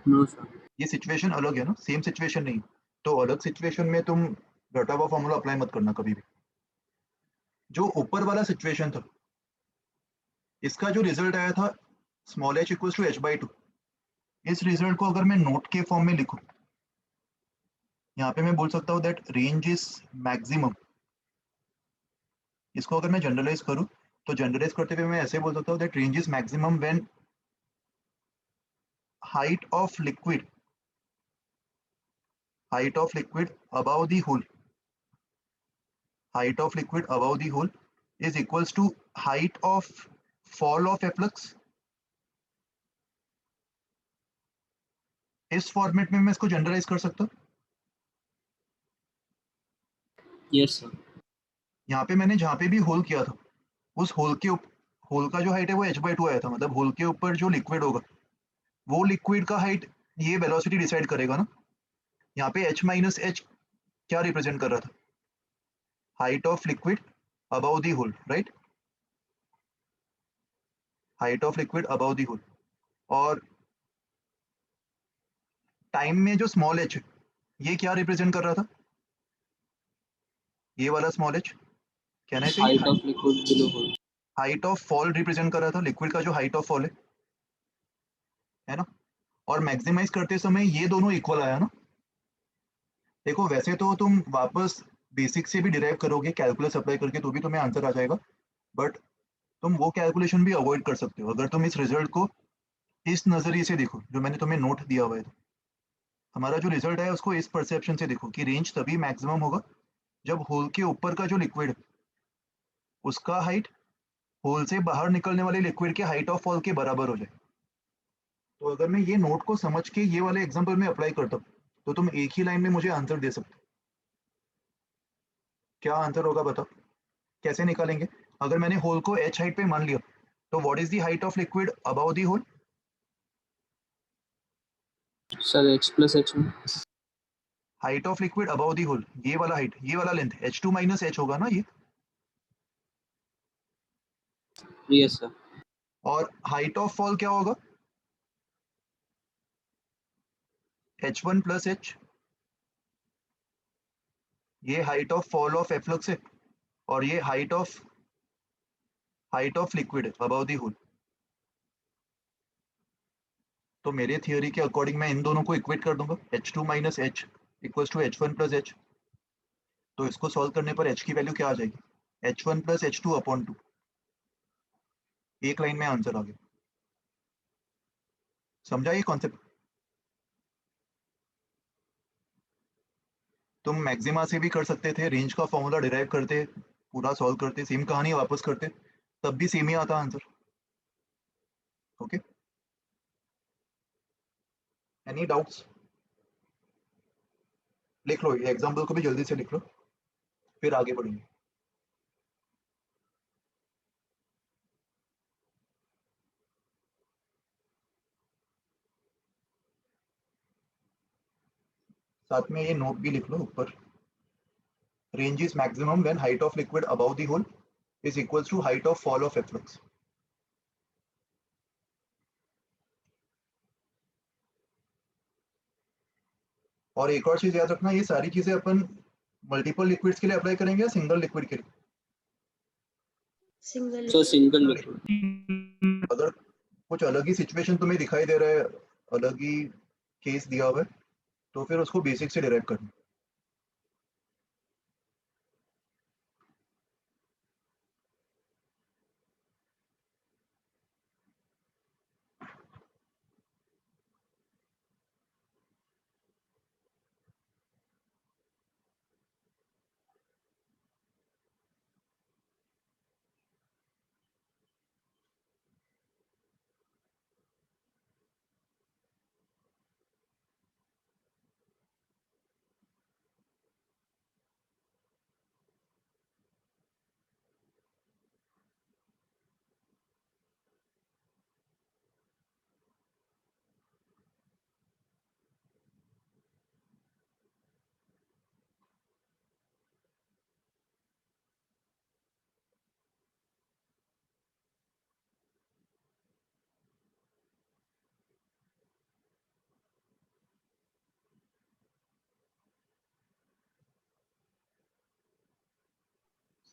No, sir. ये सिचुएशन अलग है ना, सेम सिचुएशन नहीं। तो अलग सिचुएशन में तुम रटा हुआ फॉर्मूला अप्लाई मत करना कभी भी। जो ऊपर वाला सिचुएशन था, इसका जो रिजल्ट आया था small h equals to h/2, इस रिजल्ट को अगर मैं नोट के फॉर्म में लिखूं, यहाँ पे मैं बोल सकता हूँ दैट रेंज इज मैक्सिमम। इसको अगर मैं जनरलाइज करूँ, तो जनरलाइज करते हुए मैं ऐसे बोल सकता हूँ that range is maximum when height of liquid height of liquid above the hole height of liquid above the hole is equals to height of fall of efflux। इस फॉर्मेट में मैं इसको जनरलाइज कर सकता हूँ। Yes, sir. यहाँ पे मैंने जहाँ पे भी होल किया था, उस होल का जो हाइट है वो h/2 आया था। मतलब होल के ऊपर जो लिक्विड होगा, वो लिक्विड का हाइट ये वेलोसिटी डिसाइड करेगा ना। यहाँ पे h-h क्या रिप्रेजेंट कर रहा था? Height of liquid above the hole, right. Height of liquid above the hole. और टाइम में जो स्मॉल h है, ये क्या रिप्रेजेंट कर रहा था? ये वाला स्मॉल h, कहना है Height of liquid below hole. Height of fall represent कर रहा था लिक्विड का जो हाइट ऑफ फॉल है ना, और मैक्सिमाइज करते समय ये दोनों इक्वल आया ना। देखो वैसे तो तुम वापस बेसिक से भी डिराइव करोगे कैलकुलस अप्लाई करके तो भी तुम्हें आंसर आ जाएगा, बट तुम वो कैलकुलेशन भी अवॉइड कर सकते हो अगर तुम इस रिजल्ट को इस नजरिए से देखो जो मैंने तुम्हें नोट दिया हुआ है। हमारा जो रिजल्ट है उसको इस परसेप्शन से देखो कि रेंज तभी मैक्सिमम होगा जब होल के ऊपर का जो लिक्विड उसका हाइट होल से बाहर निकलने वाले लिक्विड के हाइट ऑफ फॉल के बराबर हो जाए। तो अगर मैं ये नोट को समझ के ये वाले एग्जांपल में अप्लाई करता हूँ तो तुम एक ही लाइन में मुझे आंसर दे सकते हो। क्या आंसर होगा बताओ, कैसे निकालेंगे? अगर मैंने होल को h हाइट पे मान लिया तो what is the height of liquid above the hole? Sir, h plus h1. Height of liquid above the hole, ये वाला हाइट, ये वाला लेंथ h2 माइनस h होगा ना ये। Yes, sir. और हाइट ऑफ फॉल क्या होगा? h1 प्लस h, ये height of fall of efflux है और ये हाइट ऑफ लिक्विड है अबव द होल। तो मेरे थियोरी के अकॉर्डिंग मैं इन दोनों को इक्वेट कर दूंगा, h2 minus h equals to h1 plus h। तो इसको सॉल्व करने पर h की वैल्यू क्या आ जाएगी? h1 plus h2 upon 2। एक लाइन में आंसर आ गया। समझा ये कॉन्सेप्ट? तुम मैक्सिमा से भी कर सकते थे, रेंज का फॉर्मूला डिराइव करते, पूरा सॉल्व करते, सेम कहानी वापस करते, तब भी सेम ही आता आंसर। Okay, any doubts? लिख लो ये एग्जाम्पल को भी जल्दी से लिख लो, फिर आगे बढ़ेंगे। साथ में ये नोट भी लिख लो ऊपर, range is maximum when height of liquid above the hole is equals to height of fall of efflux. और एक और चीज याद रखना, ये सारी चीजें अपन मल्टीपल लिक्विड्स के लिए अप्लाई करेंगे या सिंगल लिक्विड के लिए? Single So single liquid. अगर कुछ अलग ही सिचुएशन तुम्हें दिखाई दे रहा है, अलग ही केस दिया हुआ है, तो फिर उसको बेसिक से डिराइव करना।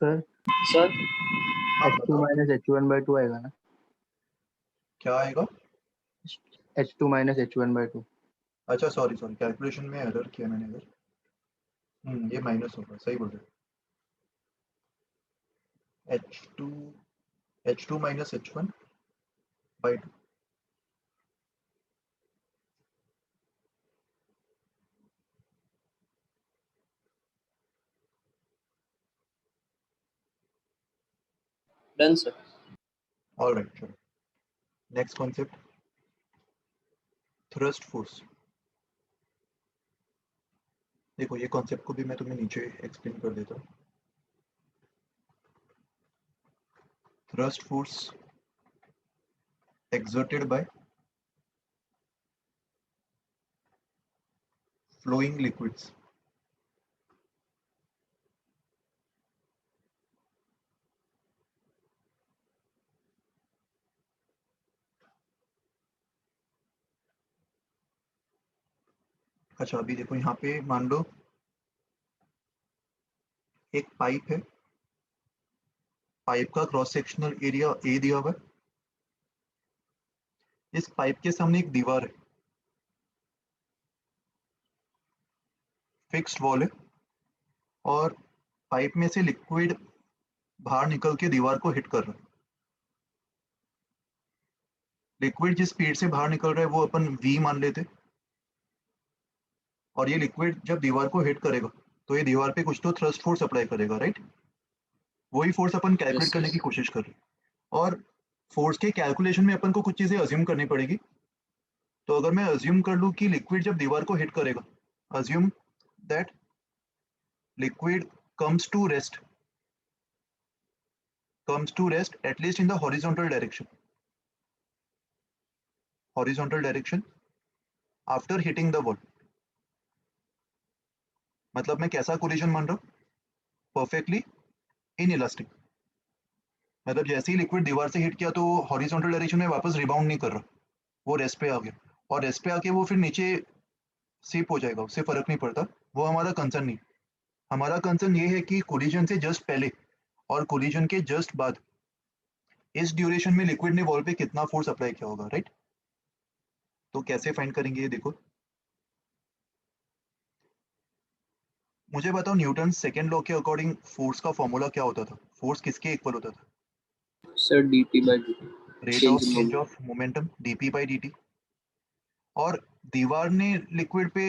Sir Sir, h2 minus h1/2 आएगा ना? क्या आएगा? h2 minus h1/2। अच्छा सॉरी सॉरी, कैलकुलेशन में एरर किया मैंने इधर। ये माइनस होगा, सही बोल रहे हो। h2 minus h1/2। done, sir. All right, चलो नेक्स्ट कॉन्सेप्ट, थ्रस्ट फोर्स। देखो ये कॉन्सेप्ट को भी मैं तुम्हें नीचे एक्सप्लेन कर देता हूँ। Thrust force exerted by flowing liquids। अच्छा अभी देखो यहाँ पे मान लो एक पाइप है, पाइप का क्रॉस सेक्शनल एरिया ए दिया हुआ है, इस पाइप के सामने एक दीवार है, फिक्स्ड वॉल है, और पाइप में से लिक्विड बाहर निकल के दीवार को हिट कर रहा है। लिक्विड जिस स्पीड से बाहर निकल रहा है वो अपन v मान लेते, और ये लिक्विड जब दीवार को हिट करेगा तो ये दीवार पे कुछ तो थ्रस्ट फोर्स अप्लाई करेगा, राइट? वही फोर्स अपन कैलकुलेट Yes, करने yes. की कोशिश कर रहे हैं, और फोर्स के कैलकुलेशन में अपन को कुछ चीजें अज्यूम करनी पड़ेगी। तो अगर मैं अज्यूम कर लूं कि लिक्विड जब दीवार को हिट करेगा, assume that liquid comes to rest at least in the horizontal direction after hitting the wall। मतलब मैं कैसा कोलिजन मान रहा हूँ? Perfectly inelastic. मतलब जैसे ही लिक्विड दीवार से हिट किया तो हॉरिजॉन्टल डायरेक्शन में वापस रिबाउंड नहीं कर रहा, वो रेस्ट पे आ गया, और रेस्ट पे आके वो फिर नीचे सिप हो जाएगा, उससे फर्क नहीं पड़ता, वो हमारा कंसर्न नहीं। हमारा कंसर्न ये है कि कोलिजन से जस्ट पहले और कोलिजन के जस्ट बाद इस ड्यूरेशन में लिक्विड ने वॉल पे कितना फोर्स अप्लाई किया होगा, राइट? तो कैसे फाइंड करेंगे ये देखो। मुझे बताओ न्यूटन सेकेंड लॉ के अकॉर्डिंग फोर्स का फॉर्मूला क्या होता था? फोर्स किसके इक्वल होता था? Sir, dp by dt. Rate of Change in change moment. Of momentum dp by dt। और दीवार ने लिक्विड पे,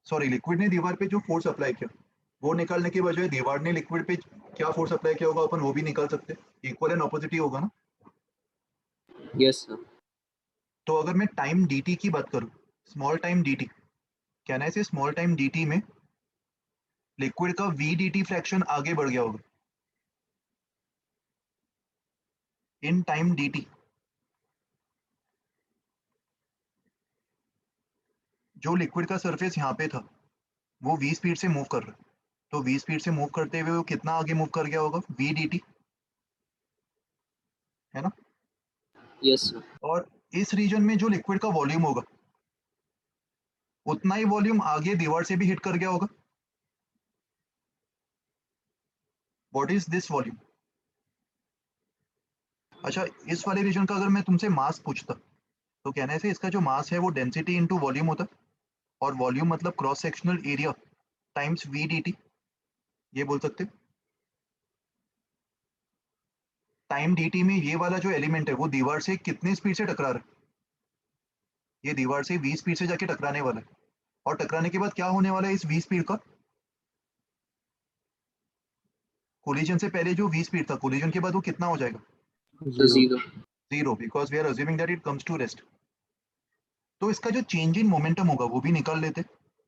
सॉरी लिक्विड ने दीवार पे जो फोर्स अप्लाई किया वो निकालने के बजाय दीवार ने लिक्विड पे क्या फोर्स अप्लाई किया होगा अपन वो भी निकाल सकते, इक्वल एंड ऑपोजिट ही होगा ना। Yes, sir. तो अगर मैं टाइम dt की बात करूं, स्मॉल टाइम dt, कहना है से स्मॉल टाइम dt में लिक्विड का v dt फ्रैक्शन आगे बढ़ गया होगा इन टाइम dt। जो लिक्विड का सरफेस यहाँ पे था वो v स्पीड से मूव कर रहा है, तो v स्पीड से मूव करते हुए वो कितना आगे मूव कर गया होगा? v dt, है ना? Yes, sir. और इस रीजन में जो लिक्विड का वॉल्यूम होगा उतना ही वॉल्यूम आगे दीवार से भी हिट कर गया होगा। What is this volume? अच्छा, इस वाले रीजन का अगर मैं तुमसे मास पूछता तो कहने से इसका जो मास है वो डेंसिटी इनटू वॉल्यूम होता, और वॉल्यूम मतलब cross sectional area times v d t, ये बोल सकते। टाइम डी टी में ये वाला जो एलिमेंट है वो दीवार से कितनी स्पीड से टकरा रहा है? ये दीवार से वी स्पीड से जाके टकराने वाला है, और टकराने के बाद क्या होने वाला है इस वी स्पीड का? कोलिजन से पहले जो वी स्पीड था, कोलिजन के बाद वो कितना हो जाएगा? So, 0. 0. Zero, because we are assuming that it comes to rest. तो इसका जो चेंज इन मोमेंटम होगा वो भी निकाल लेते।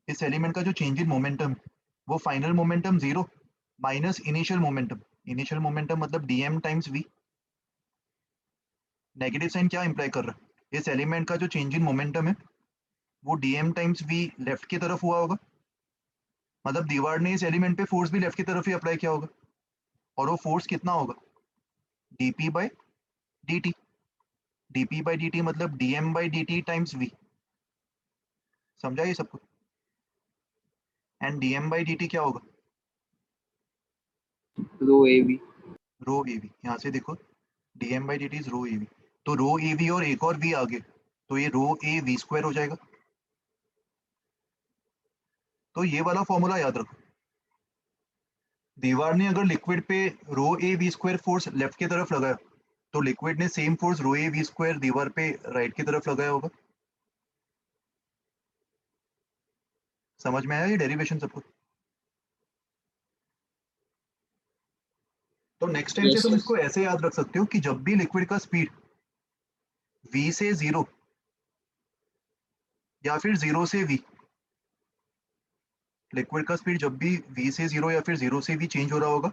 इस एलिमेंट का जो चेंज इन मोमेंटम है वो final momentum zero minus initial momentum. Initial momentum मतलब d m times v. Negative sign क्या इंप्लाई कर रहा है? इस एलिमेंट का जो चेंज इन मोमेंटम है वो डीएम टाइम्स वी लेफ्ट की तरफ हुआ होगा, मतलब दीवार ने इस एलिमेंट पे फोर्स भी लेफ्ट की तरफ ही अप्लाई किया होगा, और वो फोर्स कितना होगा? D p by d t. D p by d t मतलब d m by d t times v. समझा ये सब कुछ? And d m by d t क्या होगा? Rho AV. Rho a v. यहाँ से देखो, d m by d t is rho a v, तो रो ए वी और एक और वी आगे, तो ये रो ए वी स्क्वायर हो जाएगा। तो ये वाला फॉर्मूला याद रखो। दीवार ने अगर लिक्विड पे rho a v square force left की तरफ लगाया तो लिक्विड ने same force rho a v square दीवार पे राइट की तरफ लगाया होगा। समझ में आया ये डेरिवेशन सबको? तो नेक्स्ट टाइम से Yes, तुम yes. इसको ऐसे याद रख सकते हो कि जब भी लिक्विड का स्पीड v से जीरो या फिर जीरो से v, लिक्विड का स्पीड जब भी v से जीरो या फिर जीरो से v चेंज हो रहा होगा,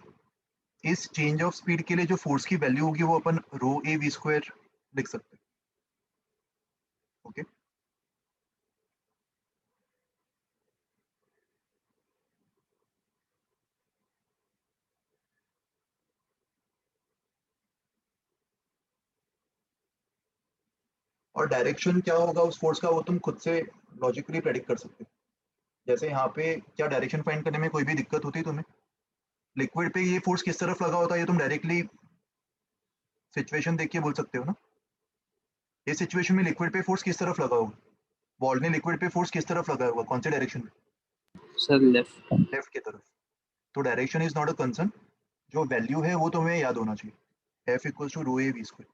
इस चेंज ऑफ स्पीड के लिए जो फोर्स की वैल्यू होगी वो अपन रो ए वी स्क्वायर लिख सकते हैं। ओके, और डायरेक्शन क्या होगा उस फोर्स का वो तुम खुद से लॉजिकली प्रेडिक्ट कर सकते हो। जैसे यहाँ पे क्या डायरेक्शन फाइंड करने में कोई भी दिक्कत होती है तुम्हें? लिक्विड पे ये फोर्स किस तरफ लगा होता है ये तुम डायरेक्टली सिचुएशन देख के बोल सकते हो ना। इस सिचुएशन में लिक्विड पे फोर्स किस तरफ लगा होगा, बॉल ने लिक्विड पे फोर्स किस तरफ लगाया होगा, कौन से डायरेक्शन में, सर लेफ्ट। लेफ्ट की तरफ। तो direction is not a concern, जो वैल्यू है वो तुम्हें याद होना चाहिए, F equals to rho a v square.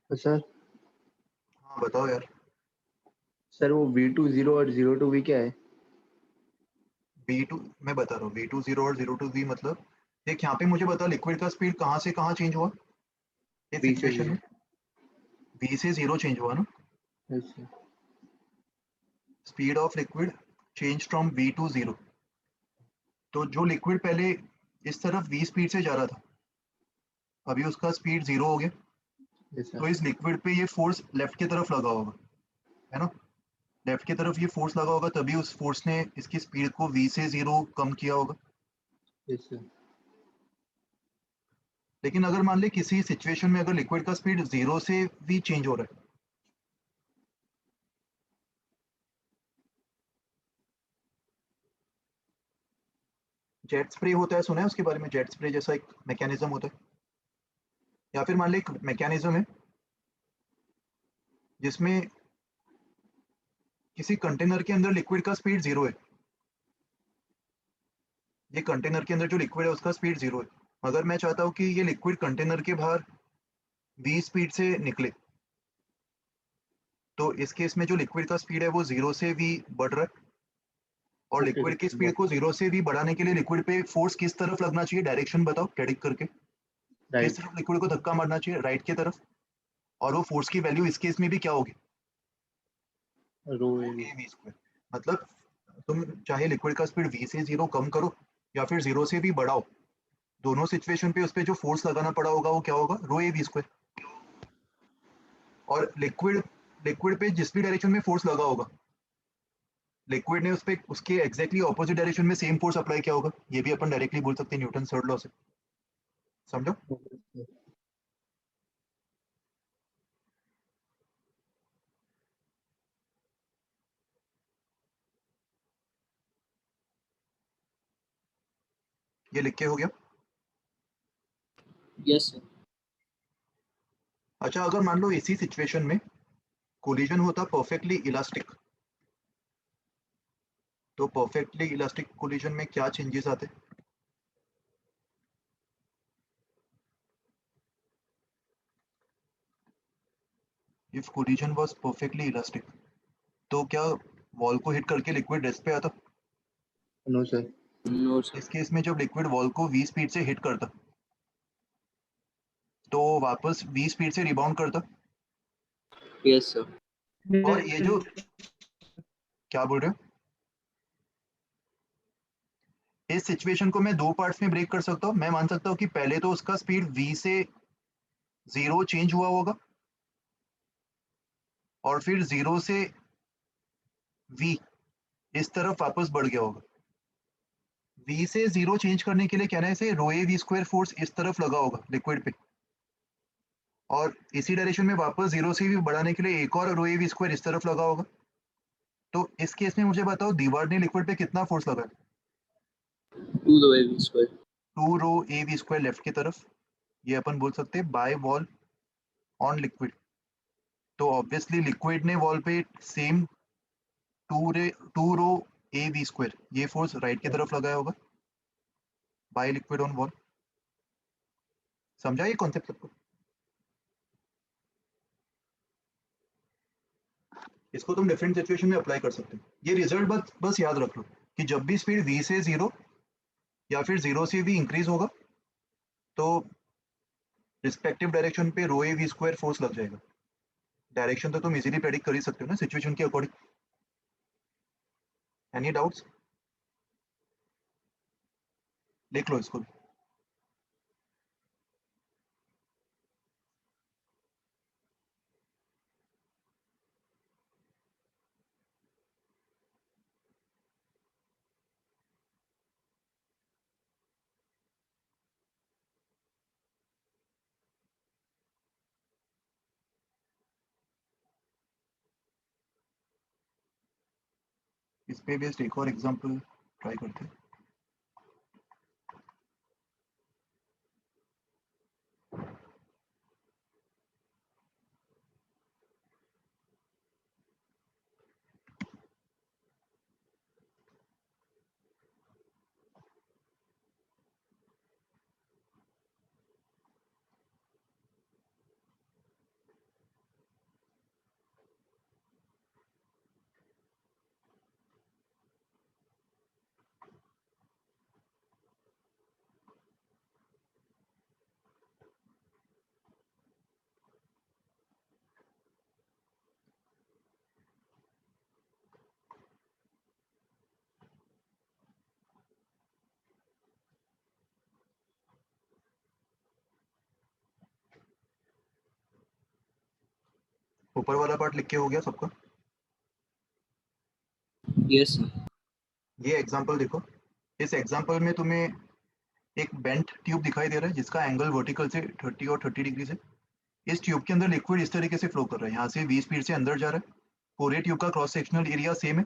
तो सर हाँ बताओ यार। सर वो V2 0 और 0 to V क्या है? V2 मैं बता रहा हूँ, V2 0 और 0 टू V मतलब, देख यहाँ पे मुझे बता लिक्विड का स्पीड कहाँ से कहाँ चेंज हुआ इस V से सिचुएशन 0। में। V से 0 चेंज हुआ ना, yes sir. Speed of liquid change from V to 0। तो जो लिक्विड पहले इस तरफ V स्पीड से जा रहा था, अभी उसका स्पीड 0 हो गया, यस तो सर। इस लिक्विड पे ये फोर्स लेफ्ट की तरफ लगा होगा, है ना। लेफ्ट की तरफ ये फोर्स लगा होगा, तभी उस फोर्स ने इसकी स्पीड को V से 0 कम किया होगा। Yes sir. लेकिन अगर मान ले किसी सिचुएशन में अगर लिक्विड का स्पीड 0 से V चेंज हो रहा है, जेट स्प्रे होता है, सुना है उसके बारे में, जेट स्प्रे जैसा एक मैकेनिज्म होता है। या फिर मान ले एक मैकेनिज्म है जिसमें किसी कंटेनर के अंदर लिक्विड का स्पीड 0 है, ये कंटेनर के अंदर जो लिक्विड है उसका स्पीड 0 है, मगर मैं चाहता हूँ कि ये लिक्विड कंटेनर के बाहर V स्पीड से निकले। तो इस केस में जो लिक्विड का स्पीड है वो 0 से V बढ़ रहा है, और ओके लिक्विड की सर। स्पीड को 0 से V बढ़ाने के लिए लिक्विड पे फोर्स किस तरफ लगना चाहिए, डायरेक्शन बताओ प्रेडिक्ट करके। किस राइट। तरफ लिक्विड को धक्का मारना चाहिए, राइट की तरफ। और वो फोर्स की वैल्यू इस केस में भी क्या होगी, rho rho a v. A v square. मतलब तुम चाहे लिक्विड का स्पीड V से 0 कम करो या फिर 0 से V बढ़ाओ, दोनों सिचुएशन पे उस पे जो फोर्स लगाना पड़ा होगा वो क्या होगा, रो ए वी स्क्वायर। और लिक्विड लिक्विड पे जिस भी डायरेक्शन में फोर्स लगा होगा, लिक्विड ने उस पे उसके एग्जैक्टली ऑपोजिट डायरेक्शन में सेम फोर्स अप्लाई किया होगा, ये भी अपन डायरेक्टली बोल सकते हैं न्यूटन थर्ड लॉ से, समझो। Okay sir. ये लिख के हो गया। Yes sir. अच्छा अगर मान लो इसी सिचुएशन में कोलिजन होता परफेक्टली इलास्टिक, तो परफेक्टली इलास्टिक कोलिजन में क्या चेंजेस आते, if collision was perfectly elastic, तो क्या वॉल को हिट करके लिक्विड रेस्ट पे आता। No sir. नो इस सर। केस में जब लिक्विड वॉल को V स्पीड से हिट करता, तो वापस V स्पीड से रिबाउंड करता। Yes sir. और ये जो क्या बोल रहे हो, इस सिचुएशन को मैं दो पार्ट्स में ब्रेक कर सकता हूँ। मैं मान सकता हूँ कि पहले तो उसका स्पीड v से 0 चेंज हुआ होगा और फिर 0 से v इस तरफ वापस बढ़ गया होगा। v से 0 चेंज करने के लिए कहना है रो ए वी स्क्वायर फोर्स इस तरफ लगा होगा लिक्विड पे, और इसी डायरेक्शन में वापस 0 से भी बढ़ाने के लिए एक और रो ए वी स्क्वायर इस तरफ लगा होगा। तो इस केस में मुझे बताओ दीवार ने लिक्विड पे कितना फोर्स लगा? 2 rho a v square. 2 rho a v square left की तरफ, ये अपन बोल सकते हैं बाय वॉल ऑन लिक्विड। तो ऑब्वियसली लिक्विड ने वॉल पे same 2 rho a v square ये फोर्स राइट की तरफ लगाया होगा बाय लिक्विड ऑन वॉल। समझा ये कॉन्सेप्ट सबको? इसको तुम डिफरेंट सिचुएशन में अप्लाई कर सकते हो। ये रिजल्ट बस याद रख लो कि जब भी स्पीड v से 0 या फिर 0 से भी इंक्रीज होगा तो रिस्पेक्टिव डायरेक्शन पे rho a v square force लग जाएगा। डायरेक्शन तो तुम इजीली प्रेडिक्ट कर ही सकते हो ना सिचुएशन के अकॉर्डिंग। Any doubts? लिख लो इसको। इस पे बेस्ड एक और एग्जांपल ट्राई करते हैं। ऊपर वाला पार्ट लिख के हो गया सबका? Yes sir. ये एग्जांपल देखो। इस एग्जांपल में तुम्हें एक बेंट ट्यूब दिखाई दे रहा है जिसका एंगल वर्टिकल से 30 और 30 डिग्री है। इस ट्यूब के अंदर लिक्विड इस तरीके से फ्लो कर रहा है, यहाँ से v स्पीड से अंदर जा रहा है। पूरे ट्यूब का क्रॉस सेक्शनल एरिया सेम है,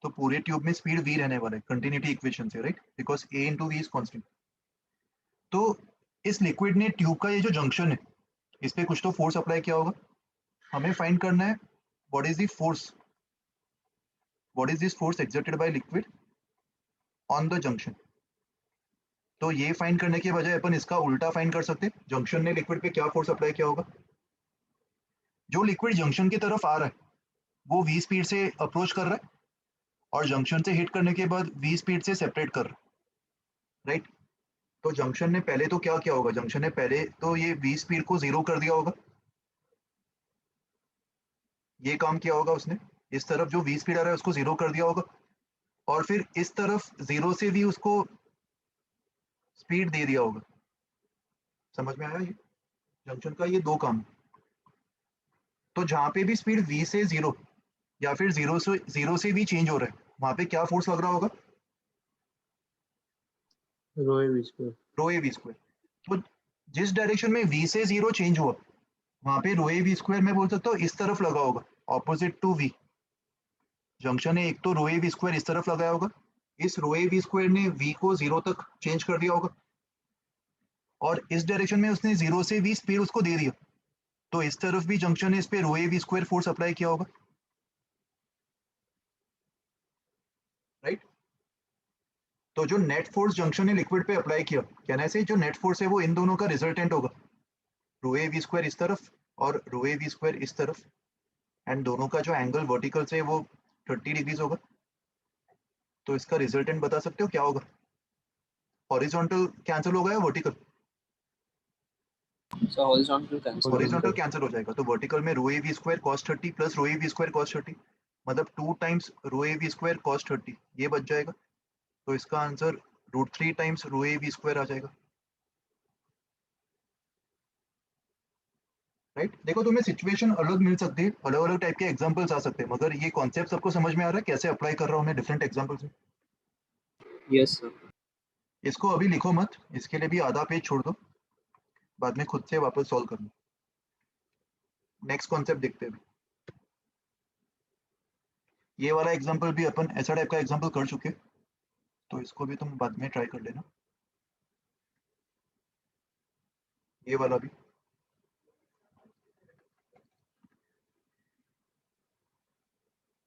तो पूरे ट्यूब में स्पीड v रहने वाला है कंटिन्यूटी इक्वेशन से, right? Because a into v is constant. तो इस लिक्विड ने ट्यूब का ये जो जंक्शन है इस पे कुछ तो फोर्स अप्लाई किया होगा। हमें फाइंड करना है what is the force, what is this force exerted by liquid on the junction. तो ये फाइंड करने के बजाय अपन इसका उल्टा फाइंड कर सकते हैं, जंक्शन ने लिक्विड पे क्या फोर्स अप्लाई किया होगा। जो लिक्विड जंक्शन की तरफ आ रहा है वो v स्पीड से अप्रोच कर रहा है और जंक्शन से हिट करने के बाद v स्पीड से सेपरेट कर रहा है, राइट? तो जंक्शन ने पहले तो क्या किया होगा, जंक्शन ने पहले तो ये v स्पीड को 0 कर दिया होगा। ये काम किया होगा उसने, इस तरफ जो v स्पीड आ रहा है उसको 0 कर दिया होगा, और फिर इस तरफ 0 से भी उसको स्पीड दे दिया होगा। समझ में आया? ये जंक्शन का ये दो काम। तो जहां पे भी स्पीड v से 0 या फिर 0 से भी चेंज हो रहा है वहां पे क्या फोर्स लग रहा होगा? Rho a v square. Rho a v square. तो जिस डायरेक्शन में v से 0 चेंज हुआ वहां पे रो ए वी स्क्वायर मैं बोल सकता हूँ इस तरफ लगा होगा, ऑपोजिट टू v। जंक्शन है एक तो रो ए वी स्क्वायर इस तरफ लगाया होगा, इस रो ए वी स्क्वायर ने v को 0 तक चेंज कर दिया होगा, और इस डायरेक्शन में उसने 0 से v स्पीड उसको दे दिया, तो इस तरफ भी जंक्शन है इस पे rho a v square force apply किया होगा, राइट? तो जो नेट फोर्स जंक्शन ने लिक्विड पे अप्लाई किया, कहने से जो नेट फोर्स है वो इन दोनों का रिजल्टेंट होगा, रो ए वी स्क्वायर इस तरफ और रो ए वी स्क्वायर इस तरफ, एंड दोनों का जो एंगल वर्टिकल से वो 30 डिग्रीज होगा। तो इसका रिजल्टेंट बता सकते हो क्या होगा? हॉरिजॉन्टल कैंसिल होगा या vertical? So horizontal cancel. Horizontal cancel हो जाएगा, तो वर्टिकल में rho a v square cos 30 plus rho a v square cos 30, मतलब 2 times rho a v square cos 30 ये बच जाएगा। तो इसका answer √3 times rho a v square आ जाएगा। राइट, देखो तुम्हें सिचुएशन अलग मिल सकती है, अलग अलग टाइप के एग्जांपल्स आ सकते हैं, मगर ये कॉन्सेप्ट सबको समझ में आ रहा है कैसे अप्लाई कर रहा हूँ मैं डिफरेंट एग्जांपल्स में। Yes, sir. इसको अभी लिखो मत, इसके लिए भी आधा पेज छोड़ दो, बाद में खुद से वापस सॉल्व करना। नेक्स्ट कॉन्सेप्ट देखते हैं अभी। ये वाला एग्जांपल भी अपन ऐसा टाइप का एग्जांपल कर चुके, तो इसको भी तुम बाद में ट्राई कर लेना। ये वाला भी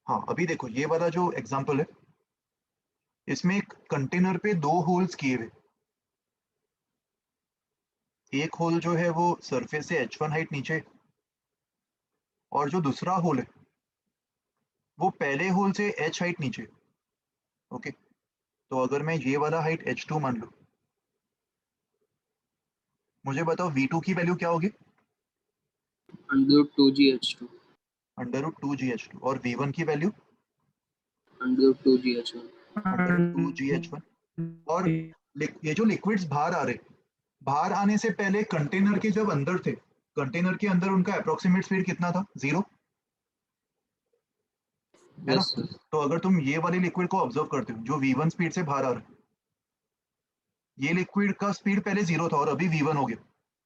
हाँ, अभी देखो ये वाला जो एग्जांपल है, इसमें एक कंटेनर पे 2 होल्स किए हुए, एक होल जो है वो सरफेस से h1 हाइट नीचे, और जो दूसरा होल है वो पहले होल से h हाइट नीचे। ओके, तो अगर मैं ये वाला हाइट h2 मान लूं, मुझे बताओ v2 की वैल्यू क्या होगी? √2GH2. √2GH2, और v1 की वैल्यू √2GH1. √2GH1। और ये जो लिक्विड्स बाहर आ रहे, बाहर आने से पहले कंटेनर के जब अंदर थे, कंटेनर के अंदर उनका अप्रोक्सीमेट स्पीड कितना था? 0, है ना? Yes, sir. तो अगर तुम ये वाले लिक्विड को ऑब्जर्व करते हो जो v1 स्पीड से बाहर आ रहा है, ये लिक्विड का स्पीड पहले 0 था और अभी v1 हो गया,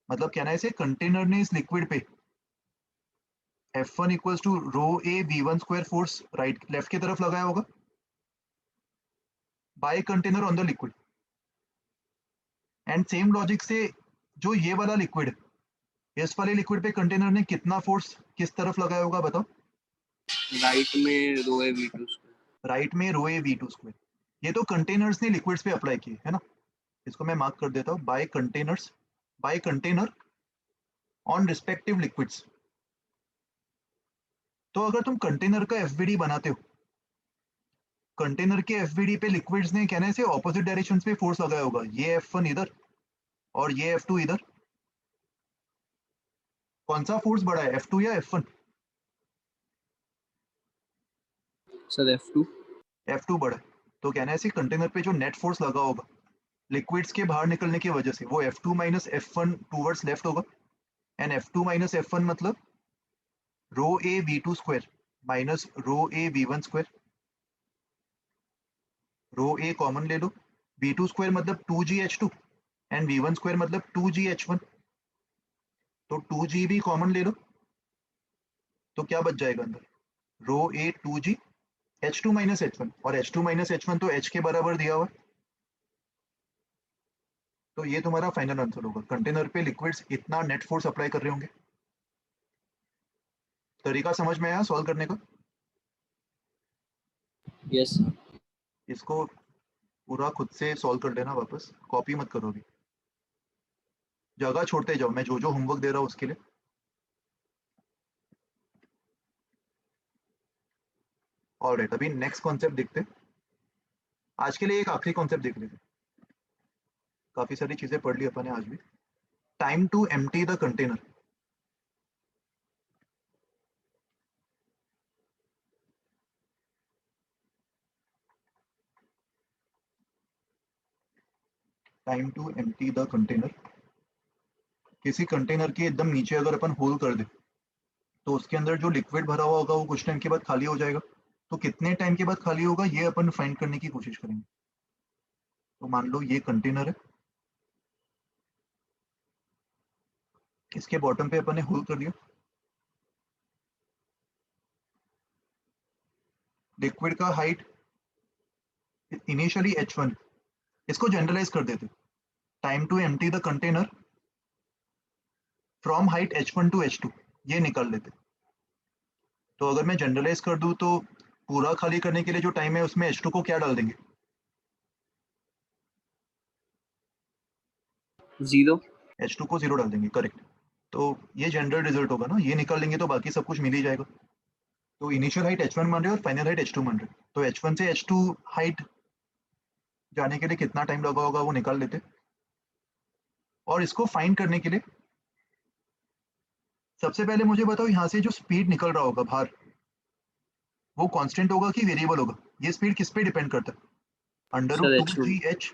मतलब कहना है इसे कंटेनर ने इस लिक्विड पे F1 equals to rho a v1 square force right left की तरफ लगाया होगा by container on the liquid. And same logic से जो ये वाला लिक्विड है, इस वाले लिक्विड पे कंटेनर ने कितना फोर्स किस तरफ लगाया होगा बताओ? राइट में √V2 square. राइट में रो ए v2 स्क्वायर। ये तो कंटेनर्स ने लिक्विड्स पे अप्लाई किए, है ना? इसको मैं मार्क कर देता हूँ, by containers, by container on respective liquids. तो अगर तुम कंटेनर का एफवीडी बनाते हो, कंटेनर के एफवीडी पे लिक्विड्स ने कहने से ऑपोजिट डायरेक्शन पे फोर्स लगाया होगा, ये F1 इधर और ये F2 इधर। कौन सा फोर्स बड़ा है, F2 या F1? Sir, F2. F2 बड़ा है, तो कहना है कंटेनर पे जो नेट फोर्स लगा होगा लिक्विड्स के बाहर निकलने की वजह से, वो F2 minus F1 towards left होगा। एंड F2 माइनस F1 मतलब रो ए v2 square minus rho a v1 square. Rho A common ले लो, v2 स्क्वायर मतलब 2gh2 एंड v1 स्क्वायर मतलब 2gh1, तो 2g भी कॉमन ले लो, तो क्या बच जाएगा अंदर? रो ए 2g h2 माइनस h1, और h2 माइनस h1 तो h के बराबर दिया हुआ है। तो ये तुम्हारा फाइनल आंसर होगा, कंटेनर पे लिक्विड्स इतना नेट फोर्स अप्लाई कर रहे होंगे। तरीका समझ में आया सॉल्व करने का? Yes, sir. इसको पूरा खुद से सॉल्व कर लेना, वापस कॉपी मत करो, अभी जगह छोड़ते जाओ, मैं जो जो होमवर्क दे रहा हूँ उसके लिए। ऑलराइट, अभी नेक्स्ट कॉन्सेप्ट देखते हैं। आज के लिए एक आखिरी कॉन्सेप्ट देख लेते हैं, काफी सारी चीजें पढ़ ली अपन ने आज भी। Time to empty the container. Time to empty the container, किसी कंटेनर के एकदम नीचे अगर अपन होल कर दे तो उसके अंदर जो लिक्विड भरा हुआ होगा वो कुछ टाइम के बाद खाली हो जाएगा। तो कितने टाइम के बाद खाली होगा ये अपन फाइंड करने की कोशिश करेंगे। तो मान लो ये कंटेनर है, इसके बॉटम पे अपन ने होल कर दिया, लिक्विड का हाइट इनिशियली h1, इसको जनरलाइज कर देते, time to empty the container from height h1 to h2 ये निकाल लेते। तो अगर मैं जनरलाइज कर दूं तो पूरा खाली करने के लिए जो टाइम है उसमें h2 को क्या डाल देंगे? 0. h2 को 0 डाल देंगे, करेक्ट। तो ये जनरल रिजल्ट होगा ना, ये निकाल लेंगे तो बाकी सब कुछ मिल ही जाएगा। तो इनिशियल हाइट h1 मान रहे हैं और फाइनल हाइट h2 मान रहे हैं, तो h1 से h2 हाइट जाने के लिए कितना टाइम लगा होगा वो निकाल लेते। और इसको फाइंड करने के लिए सबसे पहले मुझे बताओ यहाँ से जो स्पीड निकल रहा होगा बाहर, वो कांस्टेंट होगा कि वेरिएबल होगा? ये स्पीड किस पे डिपेंड करता है? Under sir root h two g h.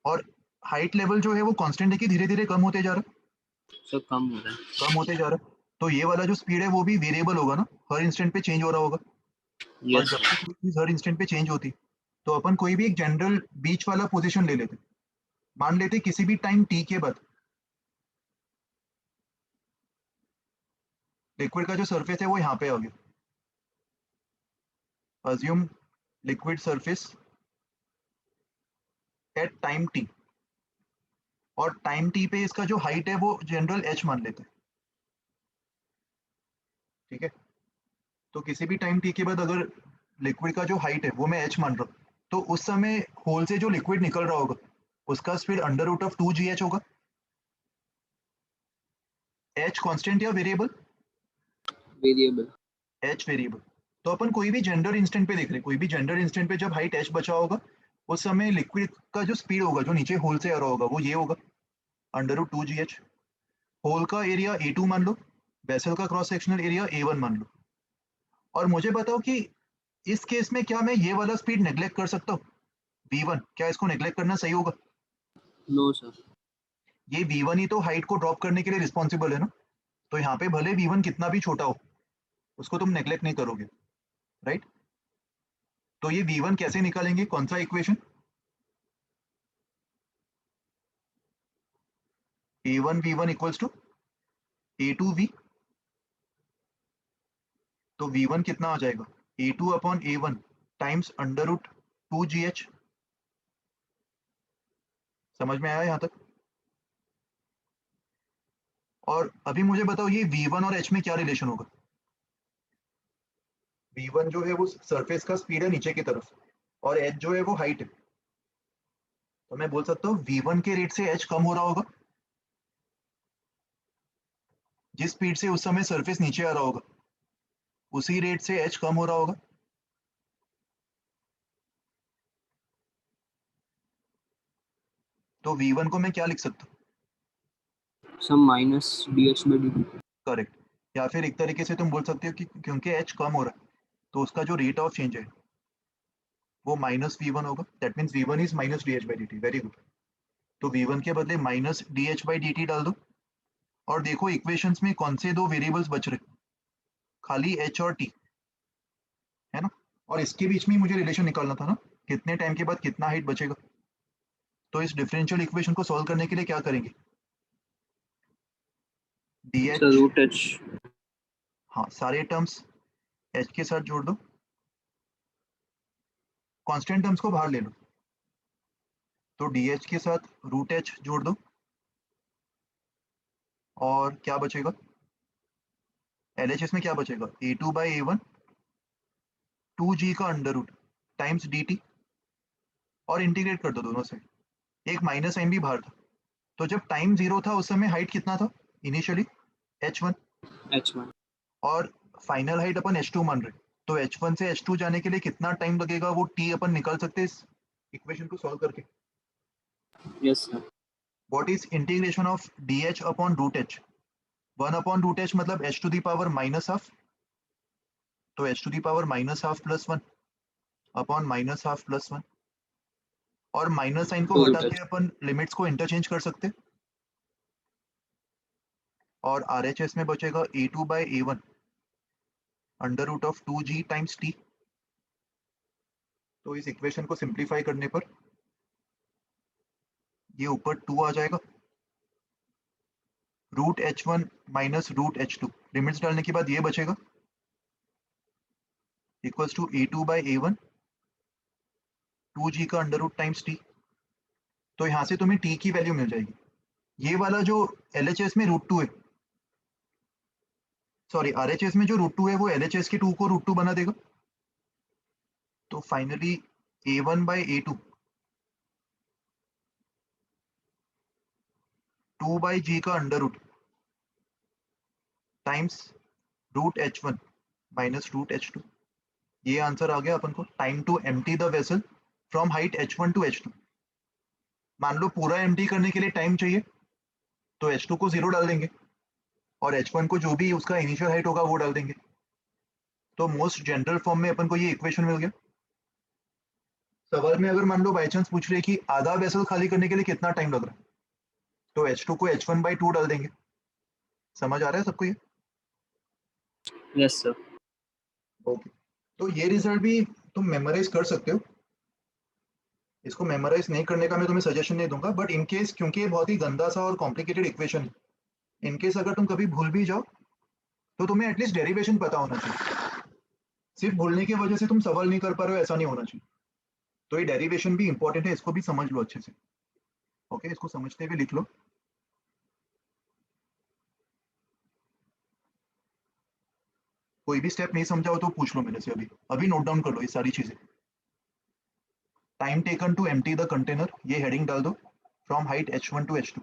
और हाइट लेवल जो है वो कांस्टेंट है कि धीरे धीरे कम होते जा रहा है? सर कम हो रहा है। कम होते जा रहा है। तो ये वाला जो स्पीड है वो भी वेरिएबल होगा ना, हर इंस्टेंट पे चेंज हो रहा होगा। और यस जब भी कोई चीज हर इंस्टेंट पे चेंज होती, तो अपन कोई भी एक जनरल बीच वाला पोजीशन ले लेते। मान लेते किसी भी टाइम टी के बाद लिक्विड का जो सरफेस है वो यहाँ पे आ गया। Assume liquid surface at time T, और टाइम टी पे इसका जो हाइट है वो जनरल एच मान लेते हैं। ठीक है, तो किसी भी टाइम टी के बाद अगर लिक्विड का जो हाइट है वो मैं एच मान रहा हूँ, तो उस समय होल से जो लिक्विड निकल रहा होगा उसका speed under root of two g h होगा। एच कांस्टेंट या वेरिएबल? वेरिएबल। H variable. तो अपन कोई भी जनरल इंस्टेंट पे देख रहे हैं, कोई भी जनरल इंस्टेंट पे जब हाइट एच बचा होगा, उस समय लिक्विड का जो स्पीड होगा जो नीचे होल से आ रहा होगा वो ये होगा, under root two g h. Hole का एरिया ए टू मान लो, वेसल का cross sectional area a one मान लो। और मुझे बताओ कि इस केस में क्या मैं ये वाला स्पीड नेग्लेक्ट कर सकता हूँ, v1? क्या इसको नेग्लेक्ट करना सही होगा? No sir. ये v1 ही तो हाइट को ड्रॉप करने के लिए रिस्पॉन्सिबल है ना। तो यहाँ पे भले v1 कितना भी छोटा हो, उसको तुम नेग्लेक्ट नहीं करोगे, राइट? तो ये v1 कैसे निकालेंगे, कौन सा equation? a1 v1 equals to a2 v। तो v1 कितना आ जाएगा, a2 upon a1 times under root two g h. समझ में आया यहाँ तक? और अभी मुझे बताओ ये v1 और h में क्या रिलेशन होगा? v1 जो है वो सरफेस का स्पीड है नीचे की तरफ, और h जो है वो हाइट है। तो मैं बोल सकता हूँ v1 के रेट से h कम हो रहा होगा, जिस स्पीड से उस समय सरफेस नीचे आ रहा होगा उसी रेट से h कम हो रहा होगा। तो v1 को मैं क्या लिख सकता हूँ? Sir minus D H by d T. Correct. या फिर एक तरीके से तुम बोल सकते हो कि क्योंकि h कम हो रहा है तो उसका जो रेट ऑफ चेंज है वो माइनस v1 होगा। That means v1 is minus D H by d T. Very good. तो v1 के बदले minus D H by d T डाल दो, और देखो इक्वेशंस में कौन से दो वेरिएबल्स बच रहे, खाली h और t, है ना। और इसके बीच में मुझे रिलेशन निकालना था ना, कितने टाइम के बाद कितना हाइट बचेगा। तो इस डिफरेंशियल इक्वेशन को सॉल्व करने के लिए क्या करेंगे, d sir h, root h. हाँ सारे टर्म्स h के साथ जोड़ दो, कांस्टेंट टर्म्स को बाहर ले लो। तो डी एच के साथ रूट एच जोड़ दो, और क्या बचेगा, एल एच एस में क्या बचेगा, a two by a one two g का under root times d t, और इंटीग्रेट कर दो दोनों से। एक माइनस साइन भी बाहर था। तो जब टाइम जीरो था उस समय हाइट कितना था इनिशियली, h1, एच वन। और फाइनल हाइट अपन h2 मान रहे। तो h1 से h2 जाने के लिए कितना टाइम लगेगा वो t अपन निकाल सकते हैं इस इक्वेशन को सॉल्व करके। Yes sir. What is integration of dh upon root h? 1 upon root h मतलब h to the power minus half, तो h to the power minus half plus 1 upon minus half plus 1। और minus sign को टू हटा root के एच। अपन limits को इंटरचेंज कर सकते, और आर एच एस में बचेगा a two by a one under root of two ji times T. तो इस इक्वेशन को सिंप्लीफाई करने पर ये ऊपर 2 आ जाएगा, root h one minus root h two, limits डालने के बाद ये बचेगा equals to a two by a one two g का अंडर रूट टाइम्स टी। तो यहाँ से तुम्हें टी की वैल्यू मिल जाएगी। ये वाला जो एल एच एस में रूट टू है, सॉरी आर एच एस में जो रूट टू है वो एल एच एस के टू को रूट टू बना देगा। तो finally a one by a two two by g का under root times root h one minus root h two. ये आंसर आ गया अपन को। Time to empty the vessel from height h1 to h2। मान लो पूरा एम्प्टी करने के लिए टाइम चाहिए, तो h2 को जीरो डाल देंगे, और h1 को जो भी उसका इनिशियल हाइट होगा वो डाल देंगे। तो मोस्ट जनरल फॉर्म में अपन को ये इक्वेशन मिल गया। सवाल में अगर मान लो बाई चांस पूछ रहे कि आधा वेसल खाली करने के लिए कितना टाइम लग रहा है, तो h2 को h1/2 डाल देंगे। समझ आ रहा है सबको ये? Yes sir. ओके, तो ये रिजल्ट भी तुम मेमोराइज कर सकते हो। इसको मेमोराइज नहीं करने का मैं तुम्हें सजेशन नहीं दूंगा, बट इन केस, क्योंकि ये बहुत ही गंदा सा और कॉम्प्लिकेटेड इक्वेशन है, इन केस अगर तुम कभी भूल भी जाओ तो तुम्हें एटलीस्ट डेरिवेशन पता होना चाहिए। सिर्फ भूलने की वजह से तुम सवाल नहीं कर पा रहे हो, ऐसा नहीं होना चाहिए। तो ये डेरिवेशन भी इंपॉर्टेंट है, इसको भी समझ लो अच्छे से। ओके, इसको समझते हुए लिख लो। कोई भी स्टेप नहीं समझा हो तो पूछ लो मेरे से, अभी अभी नोट डाउन कर लो ये सारी चीजें। Time taken to empty the container, ये हेडिंग डाल दो, from height h1 to h2।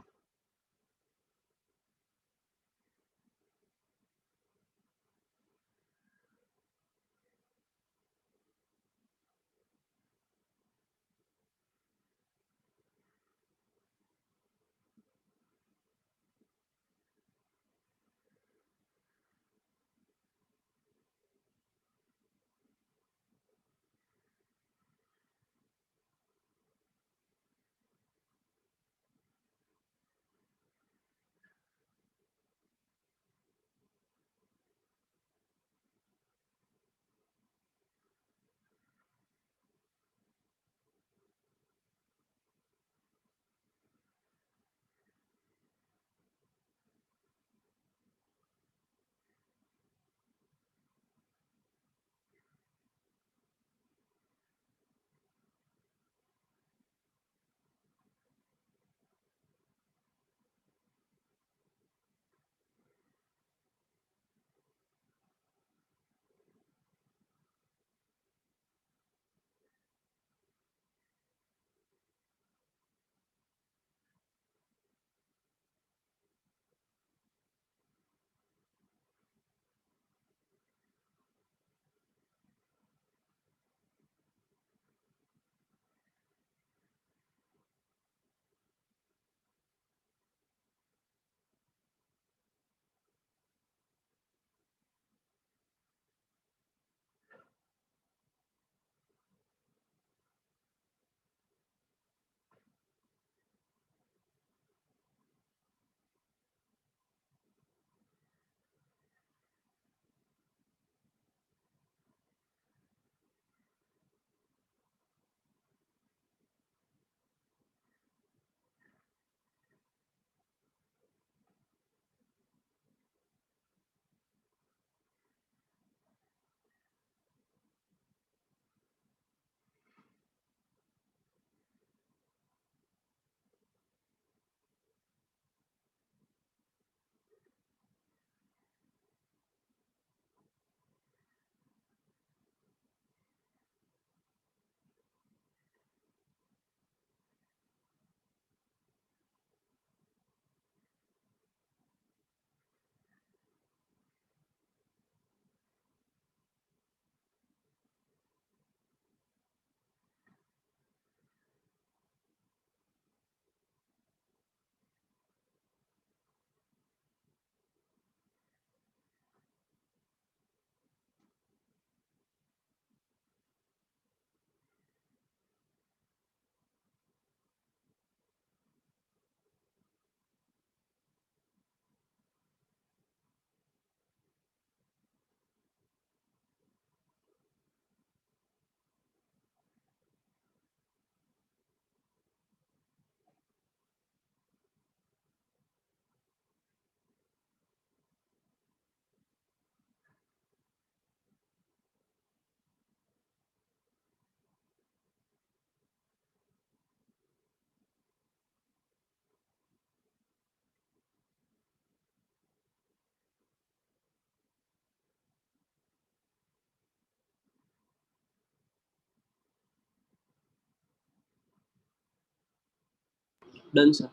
Done sir.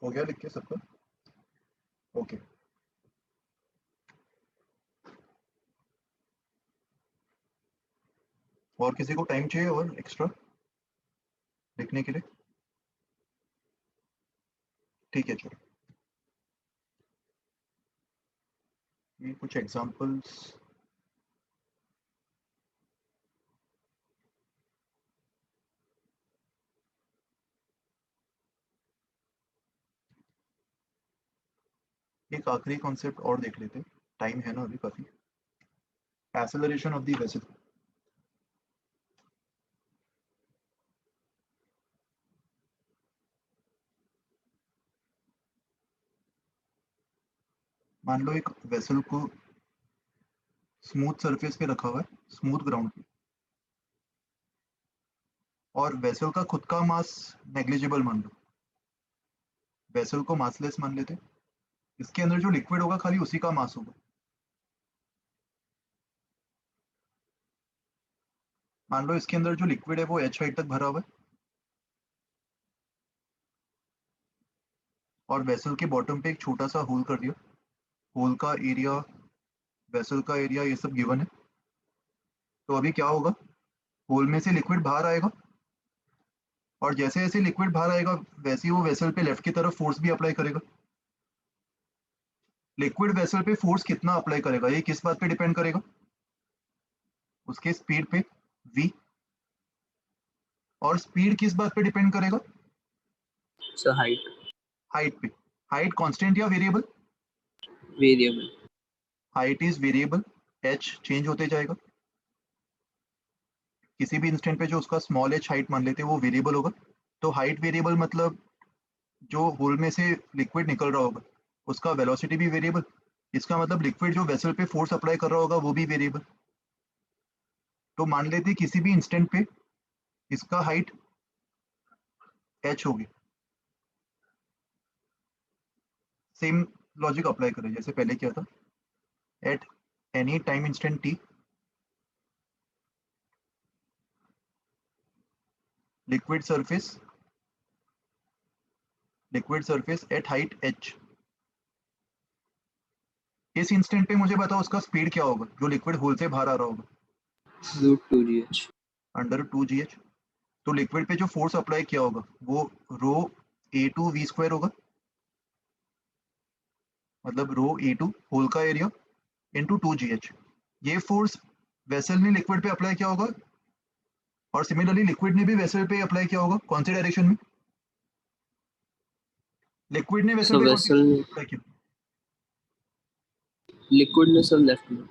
हो गया लिख के सबका? ओके, और किसी को टाइम चाहिए और एक्स्ट्रा लिखने के लिए? ठीक है, चलो। ये कुछ एग्जांपल्स एक आखिरी कॉन्सेप्ट और देख लेते, टाइम है ना अभी काफी। Acceleration of the vessel. मान लो एक वेसल को स्मूथ सरफेस पे रखा हुआ है, स्मूथ ग्राउंड पे, और वेसल का खुद का मास नेग्लिजिबल मान लो, वेसल को मासलेस मान लेते, इसके अंदर जो लिक्विड होगा खाली उसी का मास होगा। मान लो इसके अंदर जो लिक्विड है वो h हाइट तक भरा हुआ है, और वेसल के बॉटम पे एक छोटा सा होल कर दिया, होल का एरिया, वेसल का एरिया, ये सब गिवन है। तो अभी क्या होगा, होल में से लिक्विड बाहर आएगा, और जैसे जैसे लिक्विड बाहर आएगा वैसे ही वो वेसल पे लेफ्ट की तरफ फोर्स भी अप्लाई करेगा। लिक्विड वेसल पे फोर्स कितना अप्लाई करेगा ये किस बात पे डिपेंड करेगा, उसके स्पीड पे v, और स्पीड किस बात पे डिपेंड करेगा, सर हाइट हाइट पे। हाइट कांस्टेंट या variable, variable height is variable, h change होते जाएगा, किसी भी इंस्टेंट पे जो उसका स्मॉल h हाइट मान लेते हैं वो वेरिएबल होगा। तो हाइट वेरिएबल मतलब जो होल में से लिक्विड निकल रहा होगा उसका वेलोसिटी भी वेरिएबल, इसका मतलब लिक्विड जो वेसल पे फोर्स अप्लाई कर रहा होगा वो भी वेरिएबल। तो मान लेते हैं किसी भी इंस्टेंट पे इसका हाइट h होगी। सेम लॉजिक अप्लाई करें जैसे पहले किया था, at any time instant t liquid surface at height h। इस इंस्टेंट पे मुझे बताओ उसका स्पीड क्या होगा जो लिक्विड होल से बाहर आ रहा होगा, √2gh अंडर 2gh। तो लिक्विड पे जो फोर्स अप्लाई किया होगा वो रो a2v² होगा, मतलब रो a2 होल का एरिया इंटू 2gh। ये फोर्स वेसल ने लिक्विड पे अप्लाई किया होगा, और सिमिलरली लिक्विड ने भी वेसल पे अप्लाई किया होगा। कौन से डायरेक्शन में, लिक्विड ने वेसल सर पे कौन सी वेसल अप्लाई किया, लिक्विड ने सर लेफ्ट में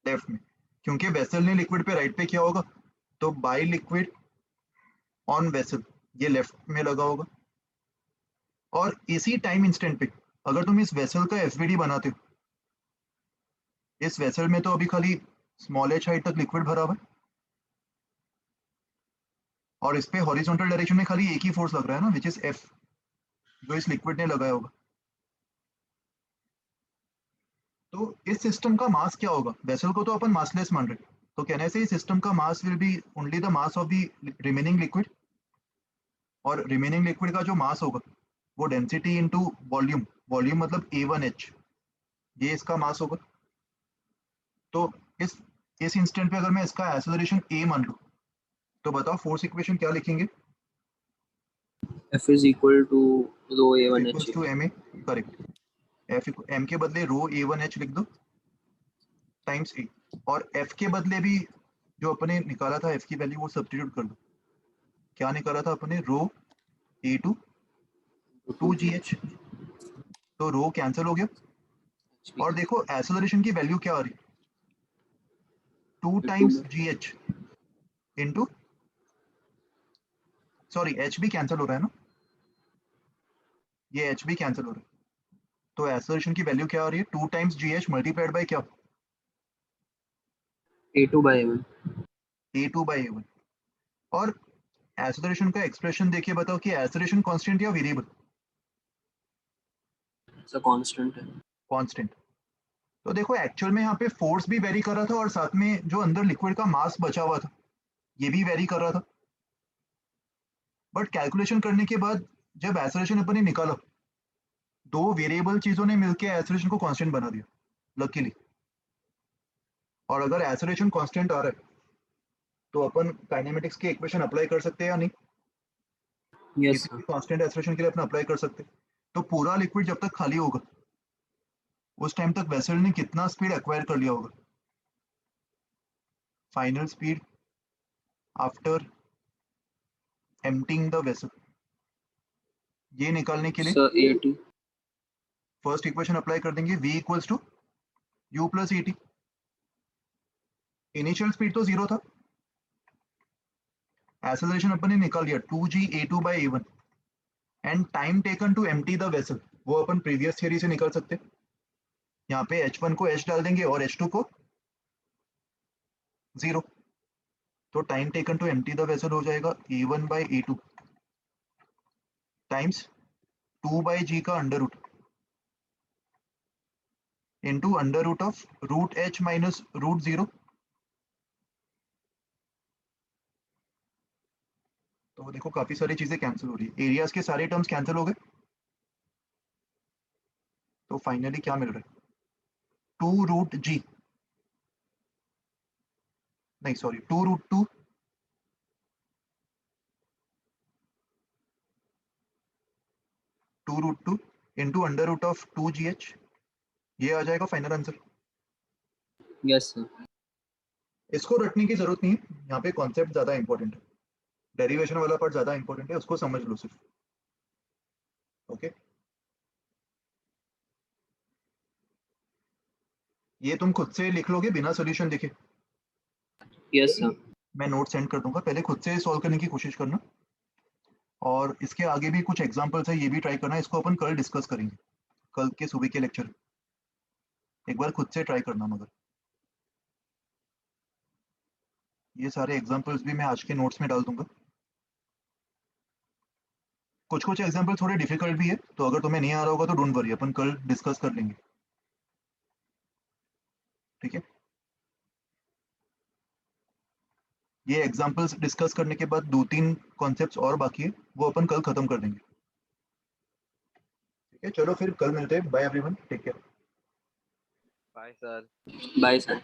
लेफ्ट में, क्योंकि वेसल ने लिक्विड पे राइट पे किया होगा, तो बाय लिक्विड ऑन वेसल ये लेफ्ट में लगा होगा। और इसी टाइम इंस्टेंट पे अगर तुम इस वेसल का एफवीडी बनाते हो, इस वेसल में तो अभी खाली स्मॉल h हाइट तक लिक्विड भरा हुआ है, और इस पे हॉरिजॉन्टल डायरेक्शन में खाली एक ही फोर्स लग रहा है ना, विच इज F, जो इस लिक्विड ने लगाया होगा। तो इस सिस्टम का मास क्या होगा, वेसल को तो अपन मासलेस मान रहे हैं, तो कहने से इस सिस्टम का mass will be only the mass of the remaining liquid, और रिमेनिंग लिक्विड का जो मास होगा वो डेंसिटी इनटू वॉल्यूम, वॉल्यूम मतलब A1h, ये इसका मास होगा। तो इस इंस्टेंट पे अगर मैं इसका एक्सेलरेशन a मान लूं, तो बताओ फोर्स इक्वेशन क्या लिखेंगे, F is equal to rho F a1 equals h to ma, correct. m के बदले रो a1h लिख दो टाइम्स a, और f के बदले भी जो अपने निकाला था f की वैल्यू वो सब्स्टिट्यूट कर दो। क्या निकाला था अपने, रो a2 2gh, तो रो कैंसिल हो गया, और देखो एक्सेलरेशन की वैल्यू क्या आ रही है, 2 times gh into, sorry h भी कैंसिल हो रहा है ना, ये h भी कैंसिल हो रहा है, तो एक्सेलरेशन की वैल्यू क्या आ रही है, 2 टाइम्स gh मल्टीप्लाइड बाय क्या, a2/a1 a2 बाई a1। और एक्सेलरेशन का एक्सप्रेशन देखिए, बताओ कि एक्सेलरेशन कांस्टेंट या वेरिएबल, सर कांस्टेंट है कांस्टेंट। तो देखो एक्चुअल में यहाँ पे फोर्स भी वेरी कर रहा था, और साथ में जो अंदर लिक्विड का मास बचा हुआ था ये भी वेरी कर रहा था। बट कैलकुलेशन करने के बाद जब एक्सेलरेशन अपन ने निकाला, दो वेरिएबल चीजों ने मिलकर एक्सेलरेशन को कांस्टेंट बना दिया लकीली। और अगर एक्सेलरेशन कांस्टेंट आ रहा है तो अपन काइनेमेटिक्स के इक्वेशन अप्लाई कर सकते हैं या नहीं, यस किसी सर भी कांस्टेंट एक्सेलरेशन के लिए अपन अप्लाई कर सकते हैं। तो पूरा लिक्विड जब तक खाली होगा उस टाइम तक वेसल ने कितना स्पीड एक्वायर कर लिया होगा, final speed after emptying the vessel. ये निकालने के लिए सर 80। फर्स्ट इक्वेशन अप्लाई कर देंगे, v equals to u plus a t. Initial speed तो जीरो था, एक्सेलरेशन अपन ने निकाल लिया 2g a2 by a1 and time taken to empty the vessel वो अपन प्रीवियस थियरी से निकाल सकते हैं। यहाँ पे h1 को h डाल देंगे और h2 को 0, तो time taken to empty the vessel हो जाएगा a1 by a2 times 2 by g का under root into under root of root h minus root 0। तो देखो काफी सारी चीजें कैंसिल हो रही है, एरियाज के सारे टर्म्स कैंसिल हो गए, तो फाइनली क्या मिल रहा है 2 रूट जी, नहीं sorry 2 root 2 2 root 2 into under root of 2gh, ये आ जाएगा फाइनल आंसर। Yes sir. इसको रटने की जरूरत नहीं है, यहाँ पे कॉन्सेप्ट ज्यादा इंपॉर्टेंट है, डेरिवेशन वाला पार्ट ज्यादा इंपॉर्टेंट है, उसको समझ लो सिर्फ। ओके, ये तुम खुद से लिख लोगे बिना सोल्यूशन देखे, यस सर। मैं नोट सेंड कर दूंगा, पहले खुद से सॉल्व करने की कोशिश करना, और इसके आगे भी कुछ एग्जांपल्स है, ये भी ट्राई करना, इसको अपन कल डिस्कस करेंगे, कल के सुबह के लेक्चर। एक बार खुद से ट्राई करना, मगर ये सारे एग्जांपल्स भी मैं आज के नोट्स में डाल दूंगा। कुछ कुछ एग्जांपल थोड़े डिफिकल्ट भी है, तो अगर तुम्हें नहीं आ रहा होगा तो डोंट वरी, अपन कल डिस्कस कर लेंगे, ठीक है। ये एग्जांपल्स डिस्कस करने के बाद 2-3 कॉन्सेप्ट्स और बाकी है, वो अपन कल खत्म कर देंगे, ठीक है। चलो फिर कल मिलते हैं, bye everyone, take care. Bye sir. Bye sir.